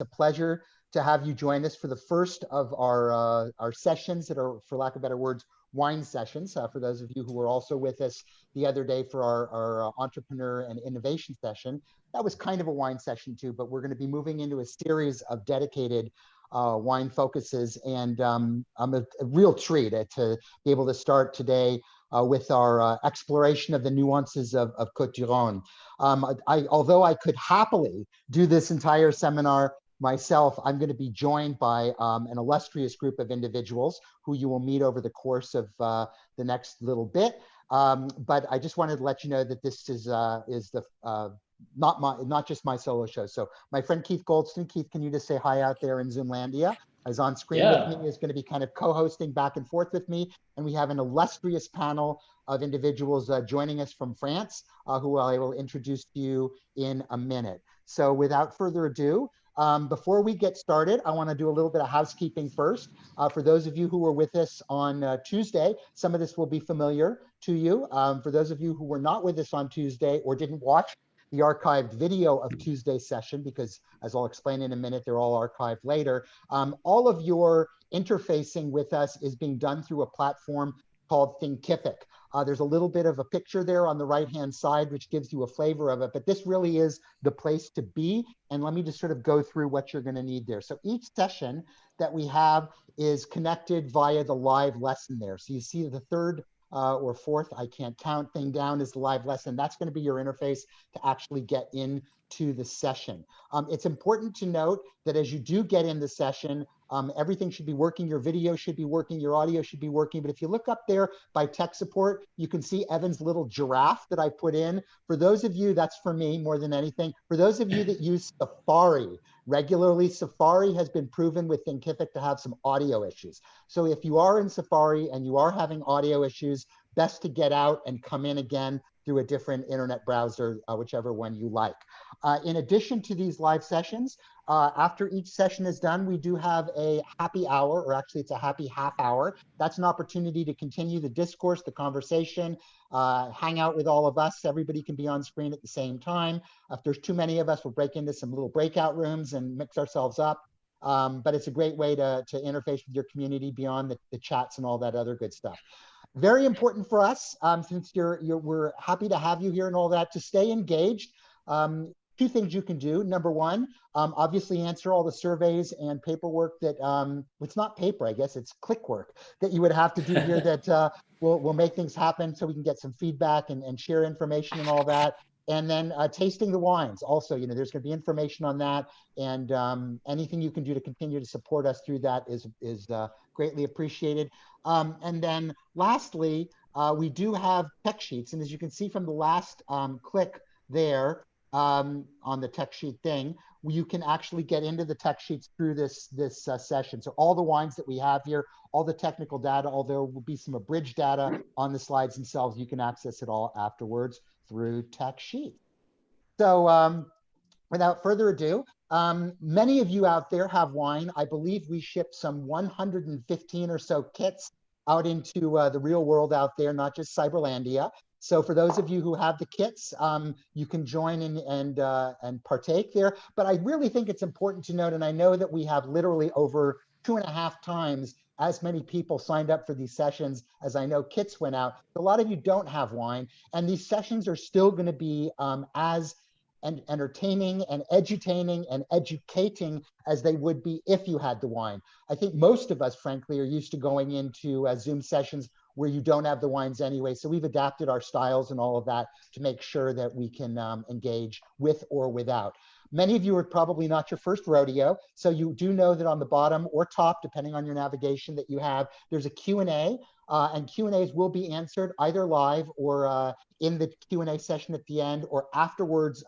a pleasure to have you join us for the first of our sessions that are, for lack of better words, wine sessions. For those of you who were also with us the other day for our entrepreneur and innovation session, that was kind of a wine session too, but we're going to be moving into a series of dedicated wine focuses. And I'm a real treat to be able to start today with our exploration of the nuances of Côtes du Rhône. Although I could happily do this entire seminar myself, I'm going to be joined by an illustrious group of individuals who you will meet over the course of the next little bit. But I just wanted to let you know that this is not just my solo show. So my friend Keith Goldstein, Keith, can you just say hi out there in Zoomlandia? Is on screen with me, is going to be kind of co-hosting back and forth with me. And we have an illustrious panel of individuals joining us from France, who I will introduce to you in a minute. So without further ado, before we get started, I want to do a little bit of housekeeping first. For those of you who were with us on Tuesday, some of this will be familiar to you. For those of you who were not with us on Tuesday or didn't watch the archived video of Tuesday's session, because as I'll explain in a minute, they're all archived later. All of your interfacing with us is being done through a platform called Thinkific. There's a little bit of a picture there on the right-hand side, which gives you a flavor of it, but this really is the place to be. And let me just sort of go through what you're gonna need there. So each session that we have is connected via the live lesson there. So you see the third or fourth, I can't count, thing down is the live lesson. That's going to be your interface to actually get into the session. It's important to note that as you do get in the session, everything should be working. Your video should be working, your audio should be working. But if you look up there by tech support, you can see Evan's little giraffe that I put in. For those of you, that's for me more than anything. For those of you that use Safari regularly, Safari has been proven with Thinkific to have some audio issues. So if you are in Safari and you are having audio issues, best to get out and come in again through a different internet browser, whichever one you like. In addition to these live sessions, after each session is done, we do have a happy hour, or actually it's a happy half hour. That's an opportunity to continue the discourse, the conversation, hang out with all of us. Everybody can be on screen at the same time. If there's too many of us, we'll break into some little breakout rooms and mix ourselves up. But it's a great way to interface with your community beyond the chats and all that other good stuff. Very important for us, since we're happy to have you here and all that, to stay engaged. Two things you can do. Number one, obviously answer all the surveys and paperwork that, it's not paper, I guess it's click work that you would have to do here that will make things happen so we can get some feedback and share information and all that. And then tasting the wines. Also, there's going to be information on that, and anything you can do to continue to support us through that is greatly appreciated. And then lastly, we do have tech sheets. And as you can see from the last click there on the tech sheet thing, you can actually get into the tech sheets through this session. So all the wines that we have here, all the technical data, although there will be some abridged data on the slides themselves, you can access it all afterwards through tech sheet. So without further ado, many of you out there have wine. I believe we shipped some 115 or so kits out into the real world out there, not just Cyberlandia. So for those of you who have the kits, you can join in and partake there. But I really think it's important to note, and I know that we have literally over 2.5 times as many people signed up for these sessions as I know kits went out. A lot of you don't have wine, and these sessions are still going to be as entertaining and edutaining and educating as they would be if you had the wine. I think most of us, frankly, are used to going into Zoom sessions where you don't have the wines anyway. So we've adapted our styles and all of that to make sure that we can engage with or without. Many of you are probably not your first rodeo, so you do know that on the bottom or top, depending on your navigation that you have, there's a Q&A, and Q&As will be answered either live or in the Q&A session at the end or afterwards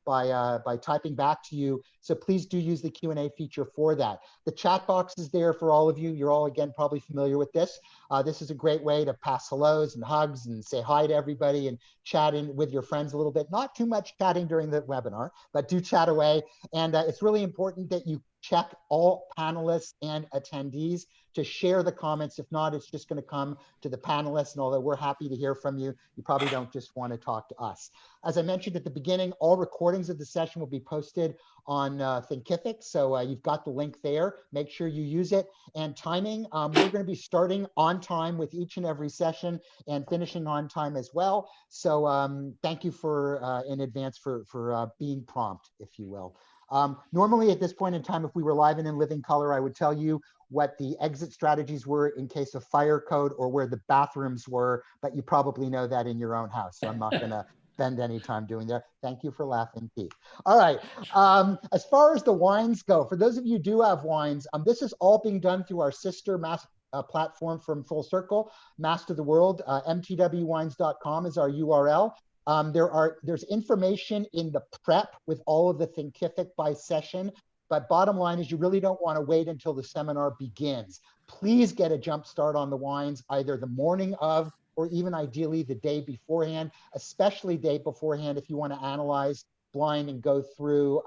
by typing back to you. So please do use the Q&A feature for that. The chat box is there for all of you. You're all, again, probably familiar with this. This is a great way to pass hellos and hugs and say hi to everybody and chat in with your friends a little bit. Not too much chatting during the webinar, but do chat away. And it's really important that you check all panelists and attendees to share the comments. If not, it's just going to come to the panelists. And although we're happy to hear from you, you probably don't just want to talk to us. As I mentioned at the beginning, all recordings of the session will be posted on Thinkific. So you've got the link there. Make sure you use it. And timing, we're going to be starting on time with each and every session and finishing on time as well. So thank you for in advance for being prompt, if you will. Normally at this point in time, if we were live and in living color, I would tell you what the exit strategies were in case of fire code or where the bathrooms were, but you probably know that in your own house. So I'm not going to spend any time doing that. Thank you for laughing, Keith. All right. As far as the wines go, for those of you who do have wines, this is all being done through our sister platform from Full Circle, Master of the World. mtwwines.com is our URL. There's information in the prep with all of the Thinkific by session, but bottom line is you really don't want to wait until the seminar begins. Please get a jump start on the wines either the morning of or even ideally the day beforehand, especially day beforehand if you want to analyze blind and go through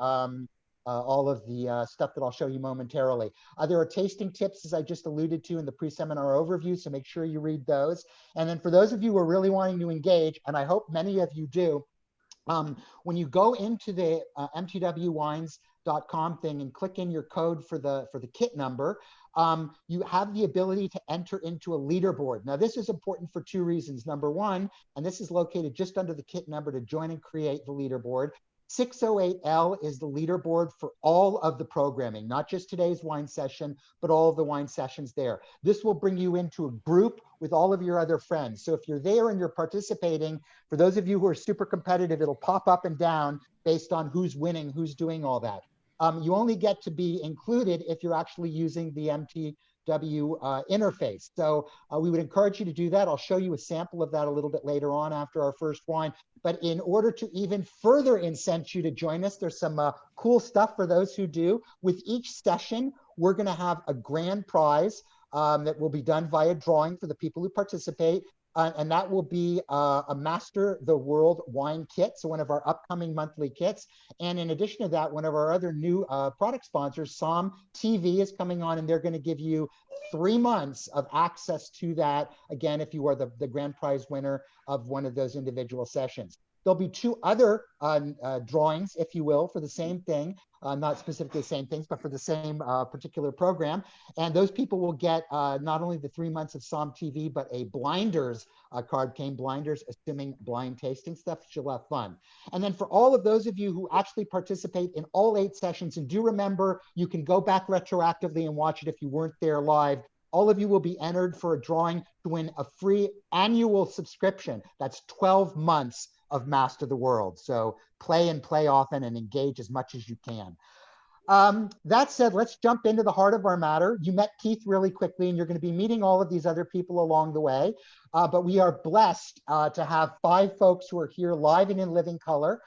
all of the stuff that I'll show you momentarily. There are tasting tips, as I just alluded to in the pre-seminar overview, so make sure you read those. And then for those of you who are really wanting to engage, and I hope many of you do, when you go into the mtwwines.com thing and click in your code for the kit number, you have the ability to enter into a leaderboard. Now, this is important for two reasons. Number one, and this is located just under the kit number to join and create the leaderboard. 608L is the leaderboard for all of the programming, not just today's wine session, but all of the wine sessions there. This will bring you into a group with all of your other friends. So if you're there and you're participating, for those of you who are super competitive, it'll pop up and down based on who's winning, who's doing all that. You only get to be included if you're actually using the MTW interface. So we would encourage you to do that. I'll show you a sample of that a little bit later on after our first wine. But in order to even further incent you to join us, there's some cool stuff for those who do. With each session, we're going to have a grand prize that will be done via drawing for the people who participate. And that will be a Master the World wine kit, so one of our upcoming monthly kits. And in addition to that, one of our other new product sponsors, Som TV, is coming on, and they're going to give you 3 months of access to that, again, if you are the grand prize winner of one of those individual sessions. There'll be 2 other drawings, if you will, for the same thing, not specifically the same things, but for the same particular program. And those people will get not only the 3 months of Som TV, but a blinders card, came blinders, assuming blind tasting stuff, she'll have fun. And then for all of those of you who actually participate in all 8 sessions, and do remember, you can go back retroactively and watch it if you weren't there live. All of you will be entered for a drawing to win a free annual subscription. That's 12 months of Master the World. So play and play often and engage as much as you can. That said, let's jump into the heart of our matter. You met Keith really quickly, and you're going to be meeting all of these other people along the way. But we are blessed to have 5 folks who are here live and in living color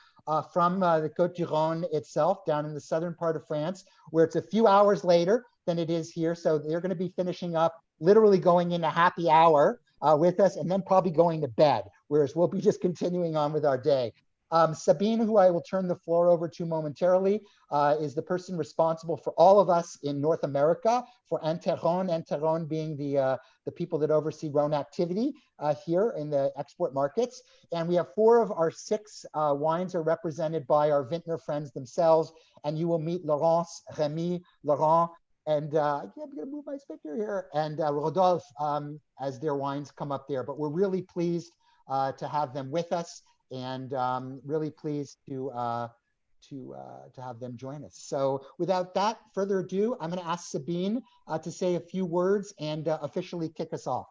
from the Côtes du Rhône itself, down in the southern part of France, where it's a few hours later than it is here. So they're going to be finishing up, literally going into happy hour with us, and then probably going to bed, whereas we'll be just continuing on with our day. Sabine, who I will turn the floor over to momentarily, is the person responsible for all of us in North America for Inter-Rhône, Inter-Rhône being the people that oversee Rhône activity here in the export markets. And we have 4 of our 6 wines are represented by our vintner friends themselves, and you will meet Laurence, Rémi, Laurent, and I'm going to move my speaker here, and Rodolphe as their wines come up there. But we're really pleased to have them with us, and really pleased to have them join us. So without that further ado, I'm going to ask Sabine to say a few words and officially kick us off.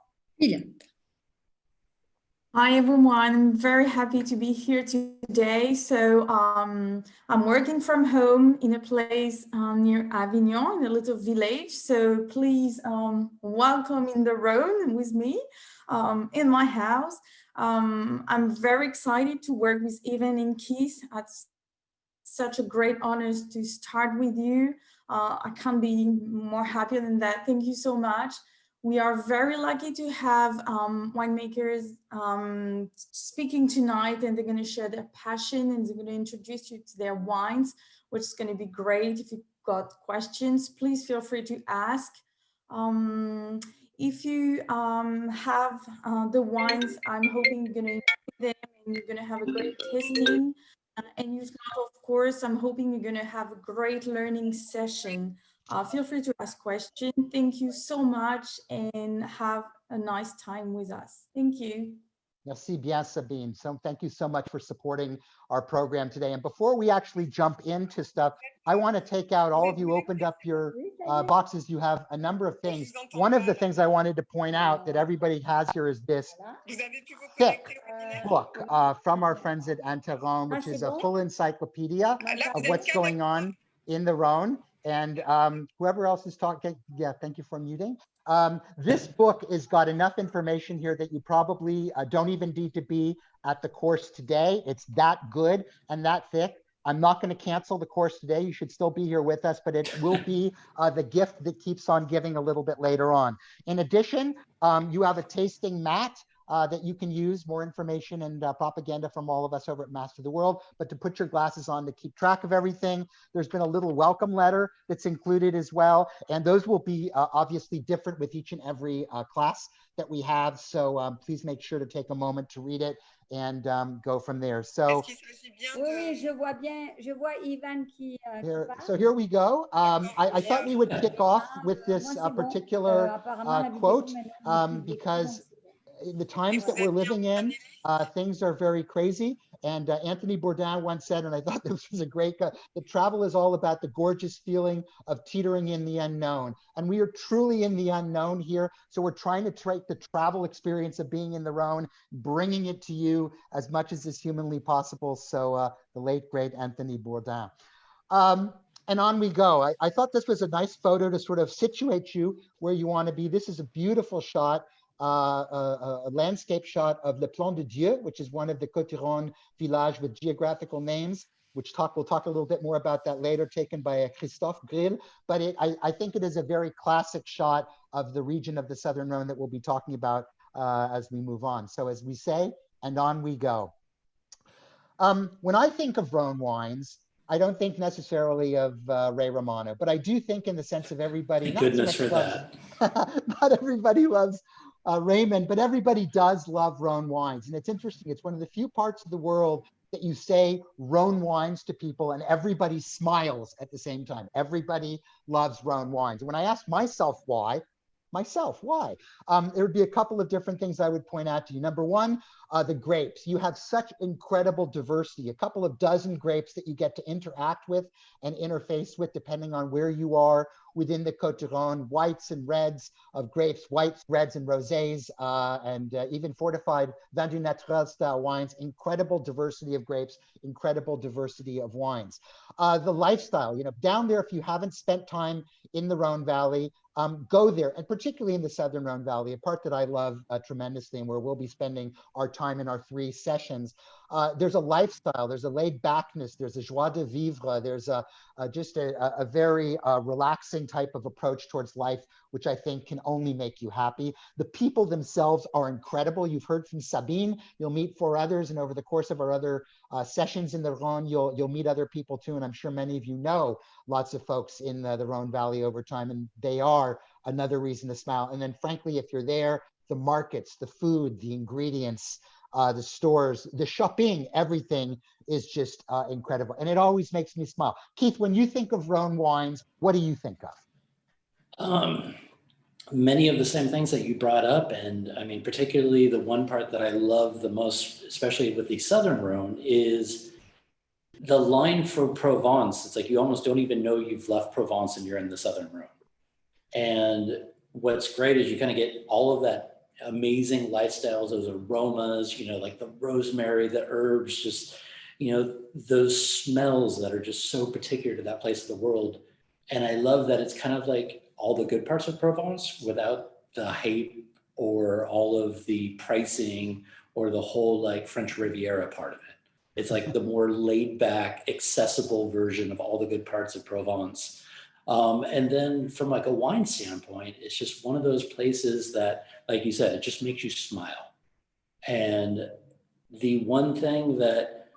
Hi everyone, I'm very happy to be here today. So I'm working from home in a place near Avignon, in a little village. So please welcome in the Rhône with me in my house. I'm very excited to work with Evan and Keith. It's such a great honor to start with you. I can't be more happy than that. Thank you so much. We are very lucky to have winemakers speaking tonight, and they're going to share their passion, and they're going to introduce you to their wines, which is going to be great. If you got questions, please feel free to ask. If you have the wines, I'm hoping you're going to enjoy them and you're going to have a great tasting. And if not, of course, I'm hoping you're going to have a great learning session. Feel free to ask questions. Thank you so much and have a nice time with us. Thank you. Merci bien, Sabine. So thank you so much for supporting our program today. And before we actually jump into stuff, I want to take out, all of you opened up your boxes. You have a number of things. One of the things I wanted to point out that everybody has here is this thick book from our friends at Inter-Rhône, which is a full encyclopedia of what's going on in the Rhône. And whoever else is talking, yeah, thank you for muting. This book has got enough information here that you probably don't even need to be at the course today. It's that good and that thick. I'm not going to cancel the course today. You should still be here with us, but it will be the gift that keeps on giving a little bit later on. In addition, you have a tasting mat that you can use, more information and propaganda from all of us over at Master of the World, but to put your glasses on to keep track of everything. There's been a little welcome letter that's included as well. And those will be obviously different with each and every class that we have. So please make sure to take a moment to read it and go from there. So, so here we go. I thought we would kick off with this particular quote because in the times that we're living in, things are very crazy. And Anthony Bourdain once said, and I thought this was a great, that travel is all about the gorgeous feeling of teetering in the unknown. And we are truly in the unknown here. So we're trying to take the travel experience of being in the Rhône, bringing it to you as much as is humanly possible. So the late, great Anthony Bourdain. And on we go. I thought this was a nice photo to sort of situate you where you want to be. This is a beautiful shot. A landscape shot of Le Plan de Dieu, which is one of the Côtes du Rhône Villages with geographical names, which we'll talk a little bit more about that later, taken by Christophe Grill. But I think it is a very classic shot of the region of the Southern Rhône that we'll be talking about as we move on. So as we say, and on we go. When I think of Rhône wines, I don't think necessarily of Ray Romano, but I do think in the sense of everybody. Thank goodness for that. Not everybody loves Raymond, but everybody does love Rhône wines. And it's interesting. It's one of the few parts of the world that you say Rhône wines to people and everybody smiles at the same time. Everybody loves Rhône wines. When I ask myself why, there would be a couple of different things I would point out to you. Number one, the grapes. You have such incredible diversity, a couple of dozen grapes that you get to interact with and interface with depending on where you are within the Côtes du Rhône, whites and reds of grapes, whites, reds, and rosés, and even fortified vin du naturel style wines, incredible diversity of grapes, incredible diversity of wines. The lifestyle, down there, if you haven't spent time in the Rhône Valley, go there, and particularly in the Southern Rhône Valley, a part that I love tremendously and where we'll be spending our time in our 3 sessions. There's a lifestyle, there's a laid backness, there's a joie de vivre, there's just a very relaxing type of approach towards life, which I think can only make you happy. The people themselves are incredible. You've heard from Sabine, you'll meet 4 others, and over the course of our other sessions in the Rhône, you'll meet other people too, and I'm sure many of you know lots of folks in the Rhône Valley over time, and they are another reason to smile. And then frankly, if you're there, the markets, the food, the ingredients, the stores, the shopping, everything is just incredible. And it always makes me smile. Keith, when you think of Rhône wines, what do you think of? Many of the same things that you brought up. And I mean, particularly the one part that I love the most, especially with the Southern Rhône, is the line for Provence. It's like you almost don't even know you've left Provence and you're in the Southern Rhône. And what's great is you kind of get all of that amazing lifestyles, those aromas, like the rosemary, the herbs, just, those smells that are just so particular to that place of the world. And I love that it's kind of like all the good parts of Provence without the hype or all of the pricing or the whole like French Riviera part of it. It's like the more laid back, accessible version of all the good parts of Provence. And then from like a wine standpoint, it's just one of those places that, like you said, it just makes you smile. And the one thing that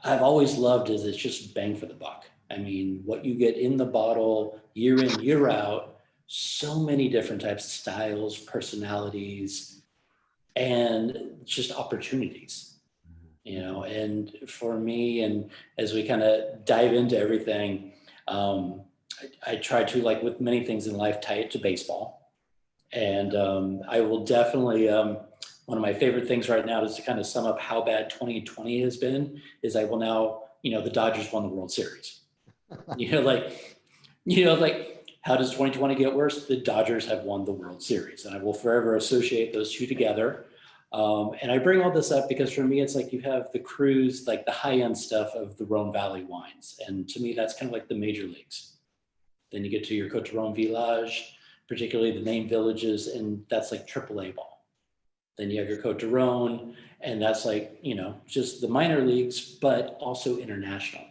I've always loved is it's just bang for the buck. I mean, what you get in the bottle year in, year out, so many different types of styles, personalities, and just opportunities, you know. And for me, and as we kind of dive into everything, I try to, like with many things in life, tie it to baseball. And I will definitely, one of my favorite things right now is to kind of sum up how bad 2020 has been, is I will now, you know, the Dodgers won the World Series. Like, how does 2020 get worse? The Dodgers have won the World Series, and I will forever associate those two together. And I bring all this up because for me, it's like you have the cruise, like the high-end stuff of the Rhône Valley wines. And to me, that's kind of like the major leagues. Then you get to your Côtes du Rhône Village, particularly the named villages, and that's like AAA ball. Then you have your Côtes du Rhône, and that's like, you know, just the minor leagues, but also international.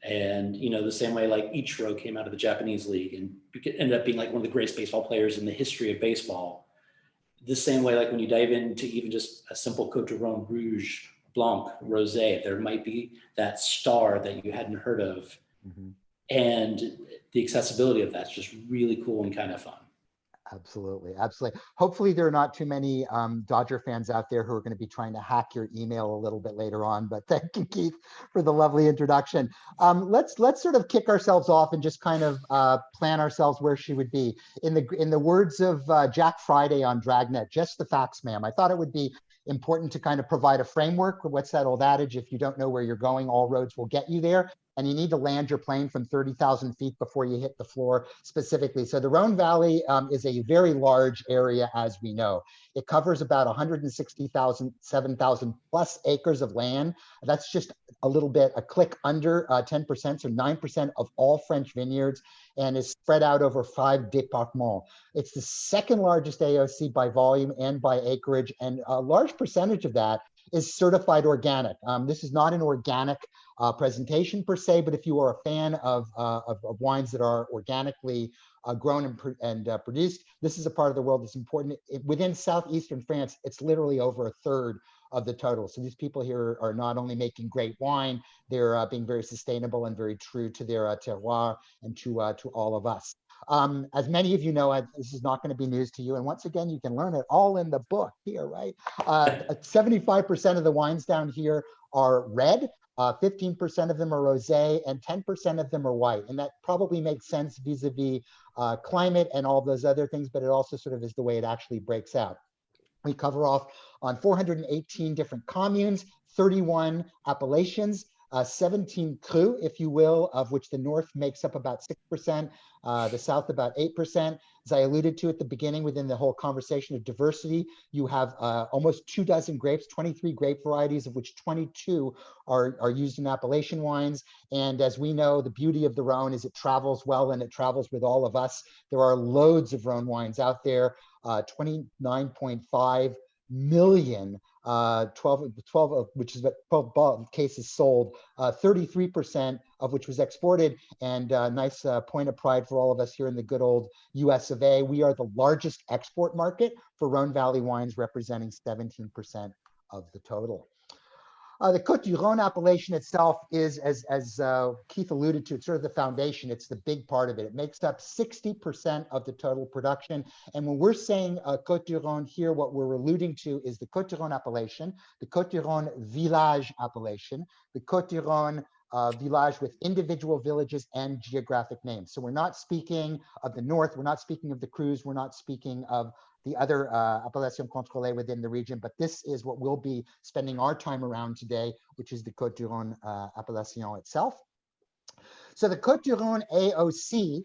And, you know, the same way like Ichiro came out of the Japanese league and ended up being like one of the greatest baseball players in the history of baseball. The same way, like when you dive into even just a simple Côtes du Rhône Rouge, Blanc, Rosé, there might be that star that you hadn't heard of. Mm-hmm. And the accessibility of that's just really cool and kind of fun. Absolutely, absolutely. Hopefully there are not too many Dodger fans out there who are going to be trying to hack your email a little bit later on, but thank you, Keith, for the lovely introduction. Let's sort of kick ourselves off and just kind of plan ourselves where she would be. In the words of Jack Friday on Dragnet, just the facts, ma'am. I thought it would be important to kind of provide a framework. What's that old adage? If you don't know where you're going, all roads will get you there. And you need to land your plane from 30,000 feet before you hit the floor specifically. So the Rhône Valley is a very large area, as we know. It covers about 160,000, 7,000 plus acres of land. That's just a little bit, a click under 10%, so 9% of all French vineyards, and is spread out over 5 départements. It's the second largest AOC by volume and by acreage, and a large percentage of that is certified organic. This is not an organic presentation per se, but if you are a fan of wines that are organically grown and produced, this is a part of the world that's important. Within southeastern France, it's literally over a third of the total. So these people here are not only making great wine, they're being very sustainable and very true to their terroir and to all of us. As many of you know, this is not going to be news to you. And once again, you can learn it all in the book here, right? 75% of the wines down here are red. 15% of them are rosé, and 10% of them are white. And that probably makes sense vis-a-vis climate and all those other things, but it also sort of is the way it actually breaks out. We cover off on 418 different communes, 31 appellations, 17 crus, if you will, of which the north makes up about 6%, the south about 8%. As I alluded to at the beginning, within the whole conversation of diversity, you have almost 24 grapes, 23 grape varieties, of which 22 are used in appellation wines. And as we know, the beauty of the Rhône is it travels well and it travels with all of us. There are loads of Rhône wines out there, 29.5 million 12 of which is about 12 cases sold, 33% of which was exported, and nice point of pride for all of us here in the good old US of A. We are the largest export market for Rhône Valley wines, representing 17% of the total. The Côtes du Rhône appellation itself is, as Keith alluded to, it's sort of the foundation. It's the big part of it. It makes up 60% of the total production. And when we're saying Côtes du Rhône here, what we're alluding to is the Côtes du Rhône appellation, the Côtes du Rhône Village appellation, the Côtes du Rhône village with individual villages and geographic names. So we're not speaking of the north, we're not speaking of the crus, we're not speaking of the other Appellation contrôlée within the region, but this is what we'll be spending our time around today, which is the Côtes du Rhône Appellation itself. So the Côtes du Rhône AOC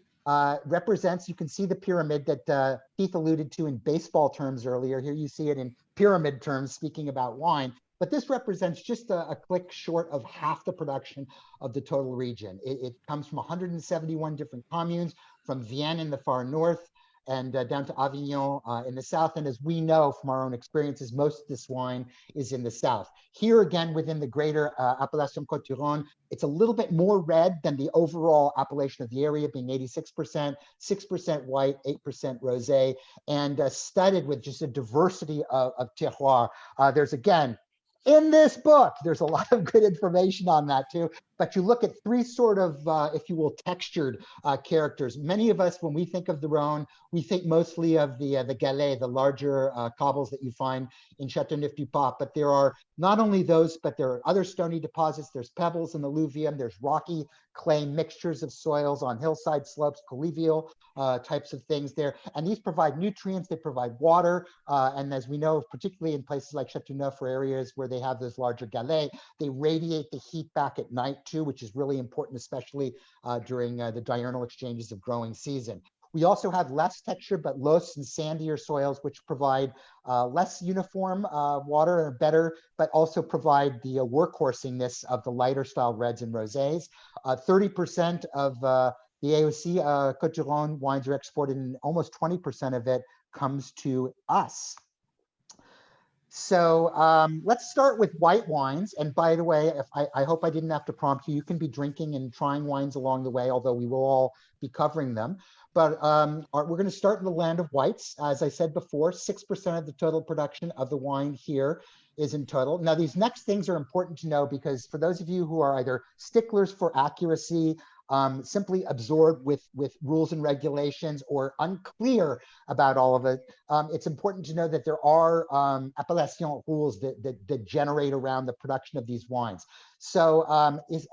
represents, you can see the pyramid that Keith alluded to in baseball terms earlier. Here you see it in pyramid terms, speaking about wine. But this represents just a click short of half the production of the total region. It comes from 171 different communes, from Vienne in the far north and down to Avignon in the south. And as we know from our own experiences, most of this wine is in the south. Here again, within the greater Appellation Côtes du Rhône, it's a little bit more red than the overall appellation of the area, being 86%, 6% white, 8% rosé, and studded with just a diversity of terroir. There's again, in this book, there's a lot of good information on that too. but you look at three sort of, if you will, textured characters. Many of us, when we think of the Rhône, we think mostly of the galets, the larger cobbles that you find in Châteauneuf-du-Pape. But there are not only those, but there are other stony deposits. There's pebbles and alluvium. There's rocky clay mixtures of soils on hillside slopes, collevial types of things there. And these provide nutrients, they provide water. And as we know, particularly in places like Châteauneuf or areas where they have those larger galets, they radiate the heat back at night too, which is really important, especially during the diurnal exchanges of growing season. We also have less texture, but loess and sandier soils, which provide less uniform water and better, but also provide the workhorsiness of the lighter style reds and rosés. 30% of the AOC Côtes du Rhône wines are exported, and almost 20% of it comes to us. So let's start with white wines. And by the way, I hope I didn't have to prompt you. You can be drinking and trying wines along the way, although we will all be covering them. But we're going to start in the land of whites. As I said before, 6% of the total production of the wine here is in total. Now, these next things are important to know, because for those of you who are either sticklers for accuracy, simply absorbed with rules and regulations, or unclear about all of it, it's important to know that there are Appellation rules that generate around the production of these wines. So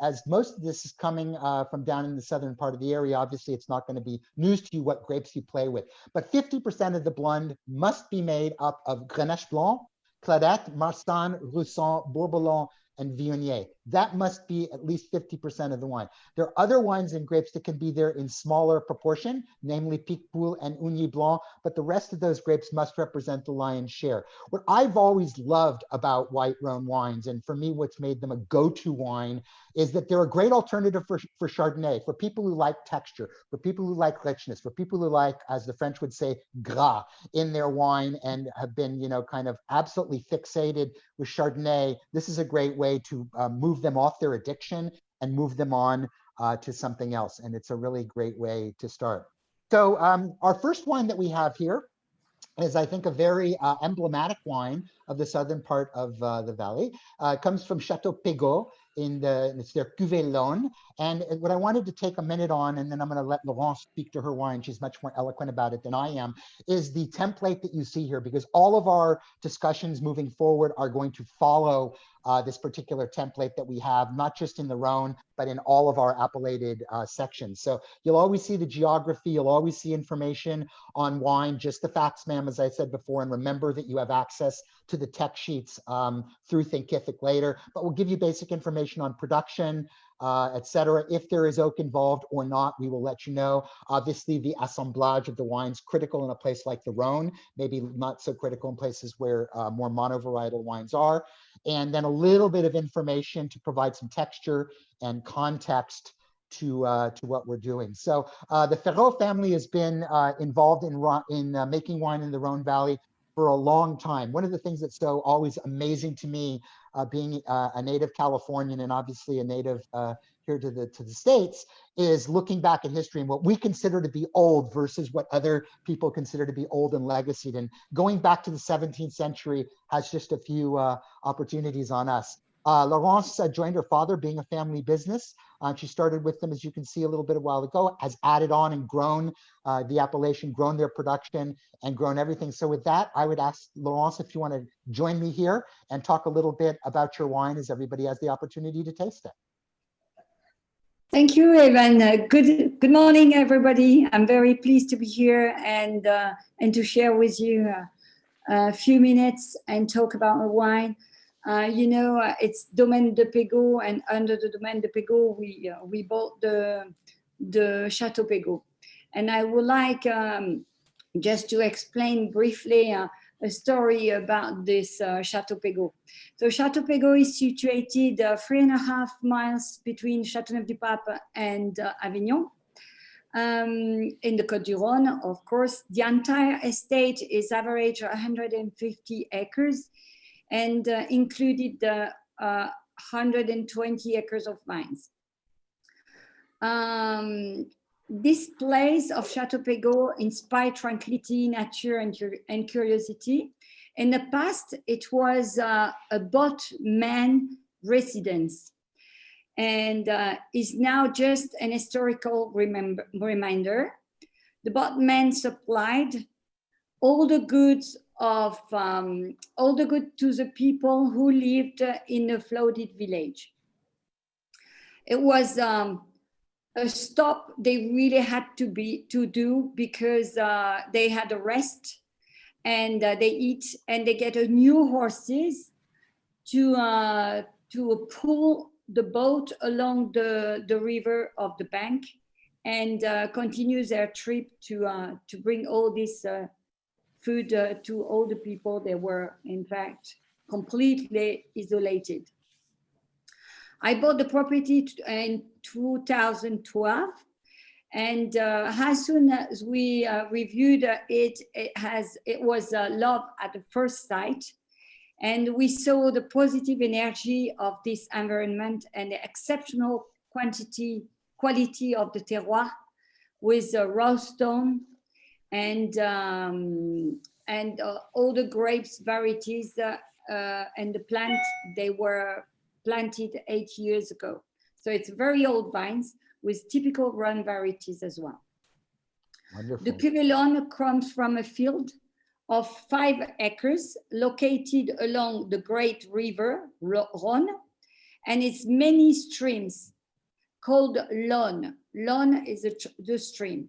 as most of this is coming from down in the southern part of the area, obviously it's not going to be news to you what grapes you play with. But 50% of the blend must be made up of Grenache Blanc, Clairette, Marsanne, Roussanne, Bourboulon, and Viognier. That must be at least 50% of the wine. There are other wines and grapes that can be there in smaller proportion, namely Picpoul and Ugni Blanc, but the rest of those grapes must represent the lion's share. What I've always loved about white Rhône wines, and for me what's made them a go-to wine, is that they're a great alternative for Chardonnay, for people who like texture, for people who like richness, for people who like, as the French would say, gras in their wine and have been, kind of absolutely fixated with Chardonnay. This is a great way to move them off their addiction and move them on to something else. And it's a really great way to start. So our first wine that we have here is, I think, a very emblematic wine of the southern part of the valley. It comes from Château Pégau. It's their Cuvée L'Aune. And what I wanted to take a minute on, and then I'm going to let Laurence speak to her wine, she's much more eloquent about it than I am, is the template that you see here, because all of our discussions moving forward are going to follow this particular template that we have, not just in the Rhône, but in all of our appellated sections. So you'll always see the geography, you'll always see information on wine, just the facts, ma'am, as I said before, and remember that you have access to the tech sheets through Thinkific later, but we'll give you basic information on production, etc. If there is oak involved or not, we will let you know. Obviously, the assemblage of the wines critical in a place like the Rhône, maybe not so critical in places where more monovarietal wines are. And then a little bit of information to provide some texture and context to what we're doing. So the Féraud family has been involved in making wine in the Rhône Valley for a long time. One of the things that's so always amazing to me, being a native Californian and obviously a native here to the States, is looking back at history and what we consider to be old versus what other people consider to be old and legacied. And going back to the 17th century has just a few opportunities on us. Laurence joined her father, being a family business. She started with them, as you can see, a little bit a while ago, has added on and grown the appellation, grown their production, and grown everything. So with that, I would ask Laurence if you want to join me here and talk a little bit about your wine as everybody has the opportunity to taste it. Thank you, Evan. Good morning, everybody. I'm very pleased to be here and to share with you a few minutes and talk about my wine. It's Domaine de Pégau, and under the Domaine de Pégau, we bought the Château Pégau. And I would like just to explain briefly a story about this Château Pégau. So Château Pégau is situated 3.5 miles between Châteauneuf-du-Pape and Avignon. In the Côtes du Rhône, of course. The entire estate is average 150 acres and included 120 acres of vines. This place of Château Pégau inspired tranquility, nature, and curiosity. In the past, it was a boatman residence. and is now just an historical reminder. The boatmen supplied all the goods to the people who lived in the flooded village. It was a stop they really had to do because they had a rest, and they eat, and they get a new horses to pull the boat along the river of the bank, and continue their trip to bring all this food to all the people. They were in fact completely isolated. I bought the property in 2012, and as soon as we reviewed it, it was love at the first sight, and we saw the positive energy of this environment and the exceptional quality of the terroir with raw stone and all the grapes varieties and the plant they were planted 8 years ago. So it's very old vines with typical Rhône varieties as well. Wonderful. The Cuvillon comes from a field of 5 acres located along the great river Rhône, and its many streams called l'Aune. L'Aune is the stream.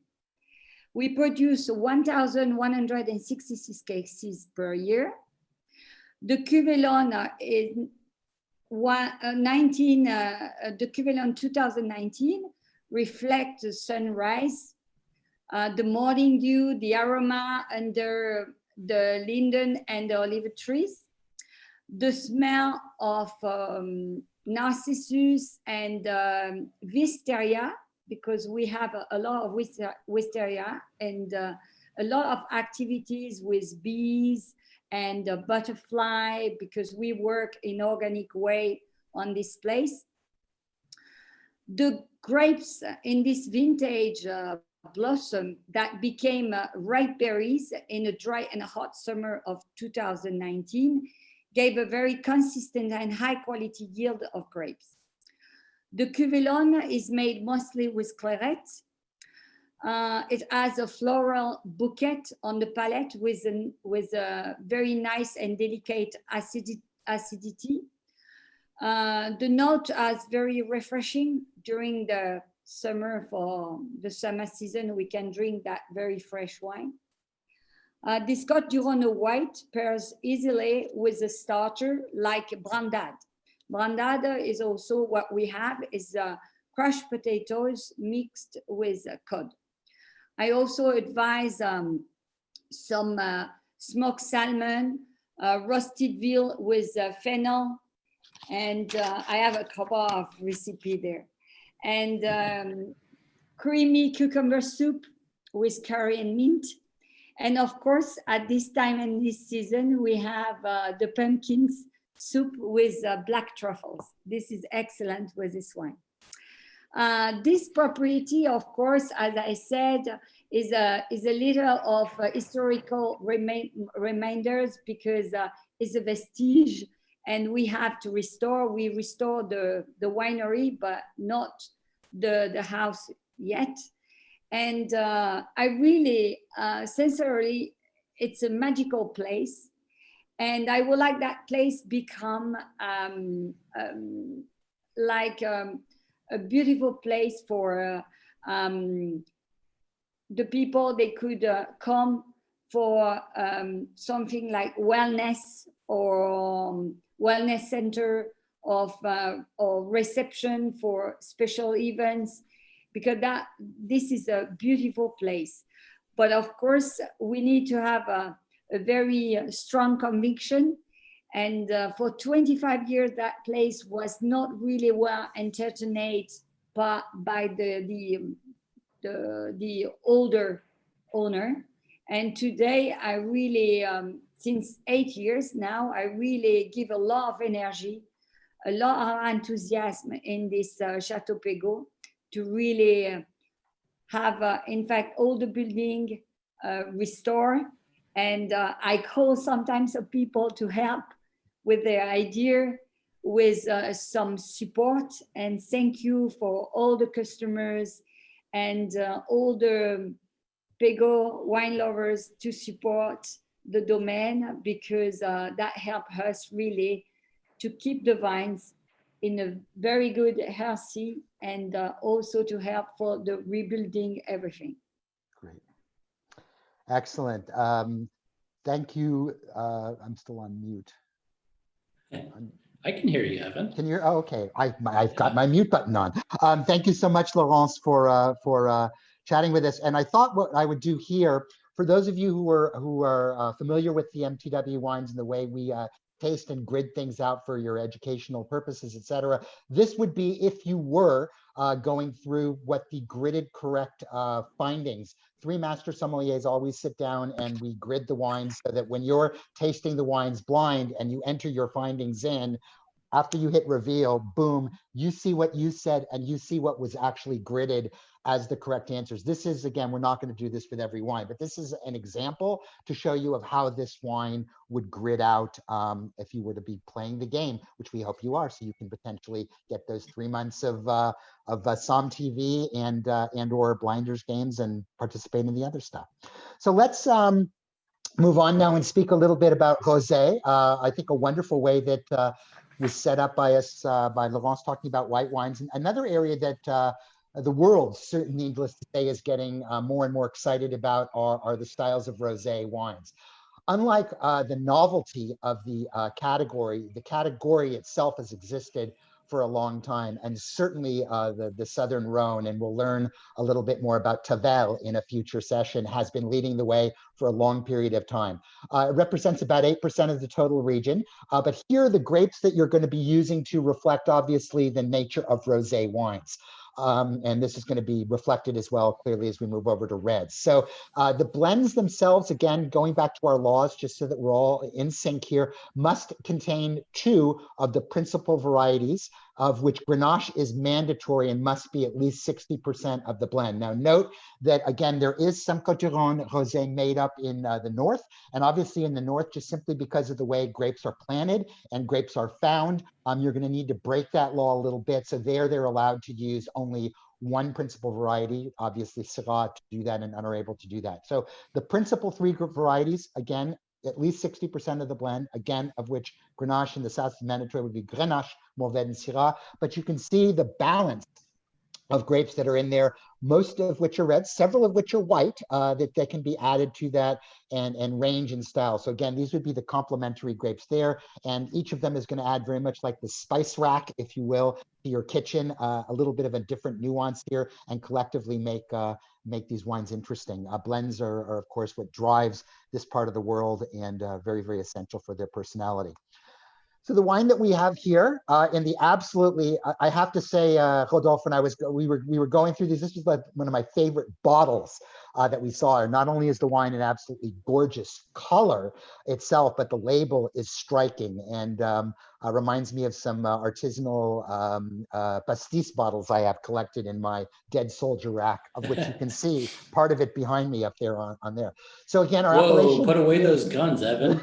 We produce 1,166 cases per year. The Cuvillon is the Cuvillon 2019 reflects the sunrise, the morning dew, the aroma under the linden and the olive trees, the smell of narcissus and wisteria, because we have a lot of wisteria and a lot of activities with bees and butterfly, because we work in organic way on this place. The grapes in this vintage blossom that became ripe berries in a dry and hot summer of 2019 gave a very consistent and high quality yield of grapes. The Cuvillon is made mostly with claret. It has a floral bouquet on the palate with a very nice and delicate acidity. The note is very refreshing during the summer. For the summer season, we can drink that very fresh wine. This Côtes du Rhône white pairs easily with a starter like brandade. Brandade is also what we have is crushed potatoes mixed with cod. I also advise some smoked salmon, roasted veal with fennel, and I have a couple of recipes there. And creamy cucumber soup with curry and mint. And of course, at this time and this season, we have the pumpkins soup with black truffles. This is excellent with this wine. This property, of course, as I said, is a little of historical reminders, because it's a vestige and we have to restore. We restore the winery, but not the house yet. And I really, sincerely, it's a magical place. And I would like that place become like a beautiful place for the people. They could come for something like wellness or wellness center of or reception for special events, because this is a beautiful place. But of course, we need to have a very strong conviction. And for 25 years, that place was not really well entertained by the older owner. And today, I really, since 8 years now, I really give a lot of energy, a lot of enthusiasm in this Château Pégau to really have, in fact, all the building restored. And I call sometimes people to help with their idea with some support. And thank you for all the customers and all the Pégau wine lovers to support the Domaine, because that helped us really to keep the vines in a very good, healthy, and also to help for the rebuilding everything. Great. Excellent. Thank you. I'm still on mute. I can hear you, Evan. Can you? Oh, okay. I've got my mute button on. Thank you so much, Laurence, for chatting with us. And I thought what I would do here, for those of you who are familiar with the MTW wines and the way we taste and grid things out for your educational purposes, etc., this would be if you were going through what the gridded correct findings. 3 master sommeliers always sit down and we grid the wines so that when you're tasting the wines blind and you enter your findings in, after you hit reveal, boom, you see what you said and you see what was actually gridded as the correct answers. This is, again, we're not going to do this with every wine, but this is an example to show you of how this wine would grid out if you were to be playing the game, which we hope you are, so you can potentially get those 3 months of Somm TV and or blinders games and participate in the other stuff. So let's move on now and speak a little bit about rosé. I think a wonderful way that was set up by us, by Laurence, talking about white wines. And another area that the world, certainly needless to say, is getting more and more excited about are the styles of rosé wines. Unlike the novelty of the category itself has existed for a long time, and certainly the Southern Rhône, and we'll learn a little bit more about Tavel in a future session, has been leading the way for a long period of time. It represents about 8% of the total region, but here are the grapes that you're going to be using to reflect, obviously, the nature of rosé wines. And this is going to be reflected as well clearly as we move over to reds. So the blends themselves, again, going back to our laws, just so that we're all in sync here, must contain 2 of the principal varieties, of which Grenache is mandatory and must be at least 60% of the blend. Now note that, again, there is some Côtes du Rhône rosé made up in the north, and obviously in the north, just simply because of the way grapes are planted and grapes are found, you're going to need to break that law a little bit. So they're allowed to use only 1 principal variety, obviously Syrah, to do that, and are able to do that. So the principal 3 group varieties, again, at least 60% of the blend, again, of which Grenache in the south is mandatory, would be Grenache, Mourvèdre, and Syrah. But you can see the balance of grapes that are in there, most of which are red, several of which are white, that can be added to that and range in style. So again, these would be the complementary grapes there, and each of them is going to add very much like the spice rack, if you will, to your kitchen, a little bit of a different nuance here, and collectively make these wines interesting. Blends are, of course, what drives this part of the world, and very, very essential for their personality. So the wine that we have here, in the absolutely, I have to say, Rodolphe, when we were going through these, this was like one of my favorite bottles that we saw. Not only is the wine an absolutely gorgeous color itself, but the label is striking and reminds me of some artisanal pastis bottles I have collected in my dead soldier rack, of which you can see part of it behind me up there on there. So again, our appellation. Put away those guns, Evan.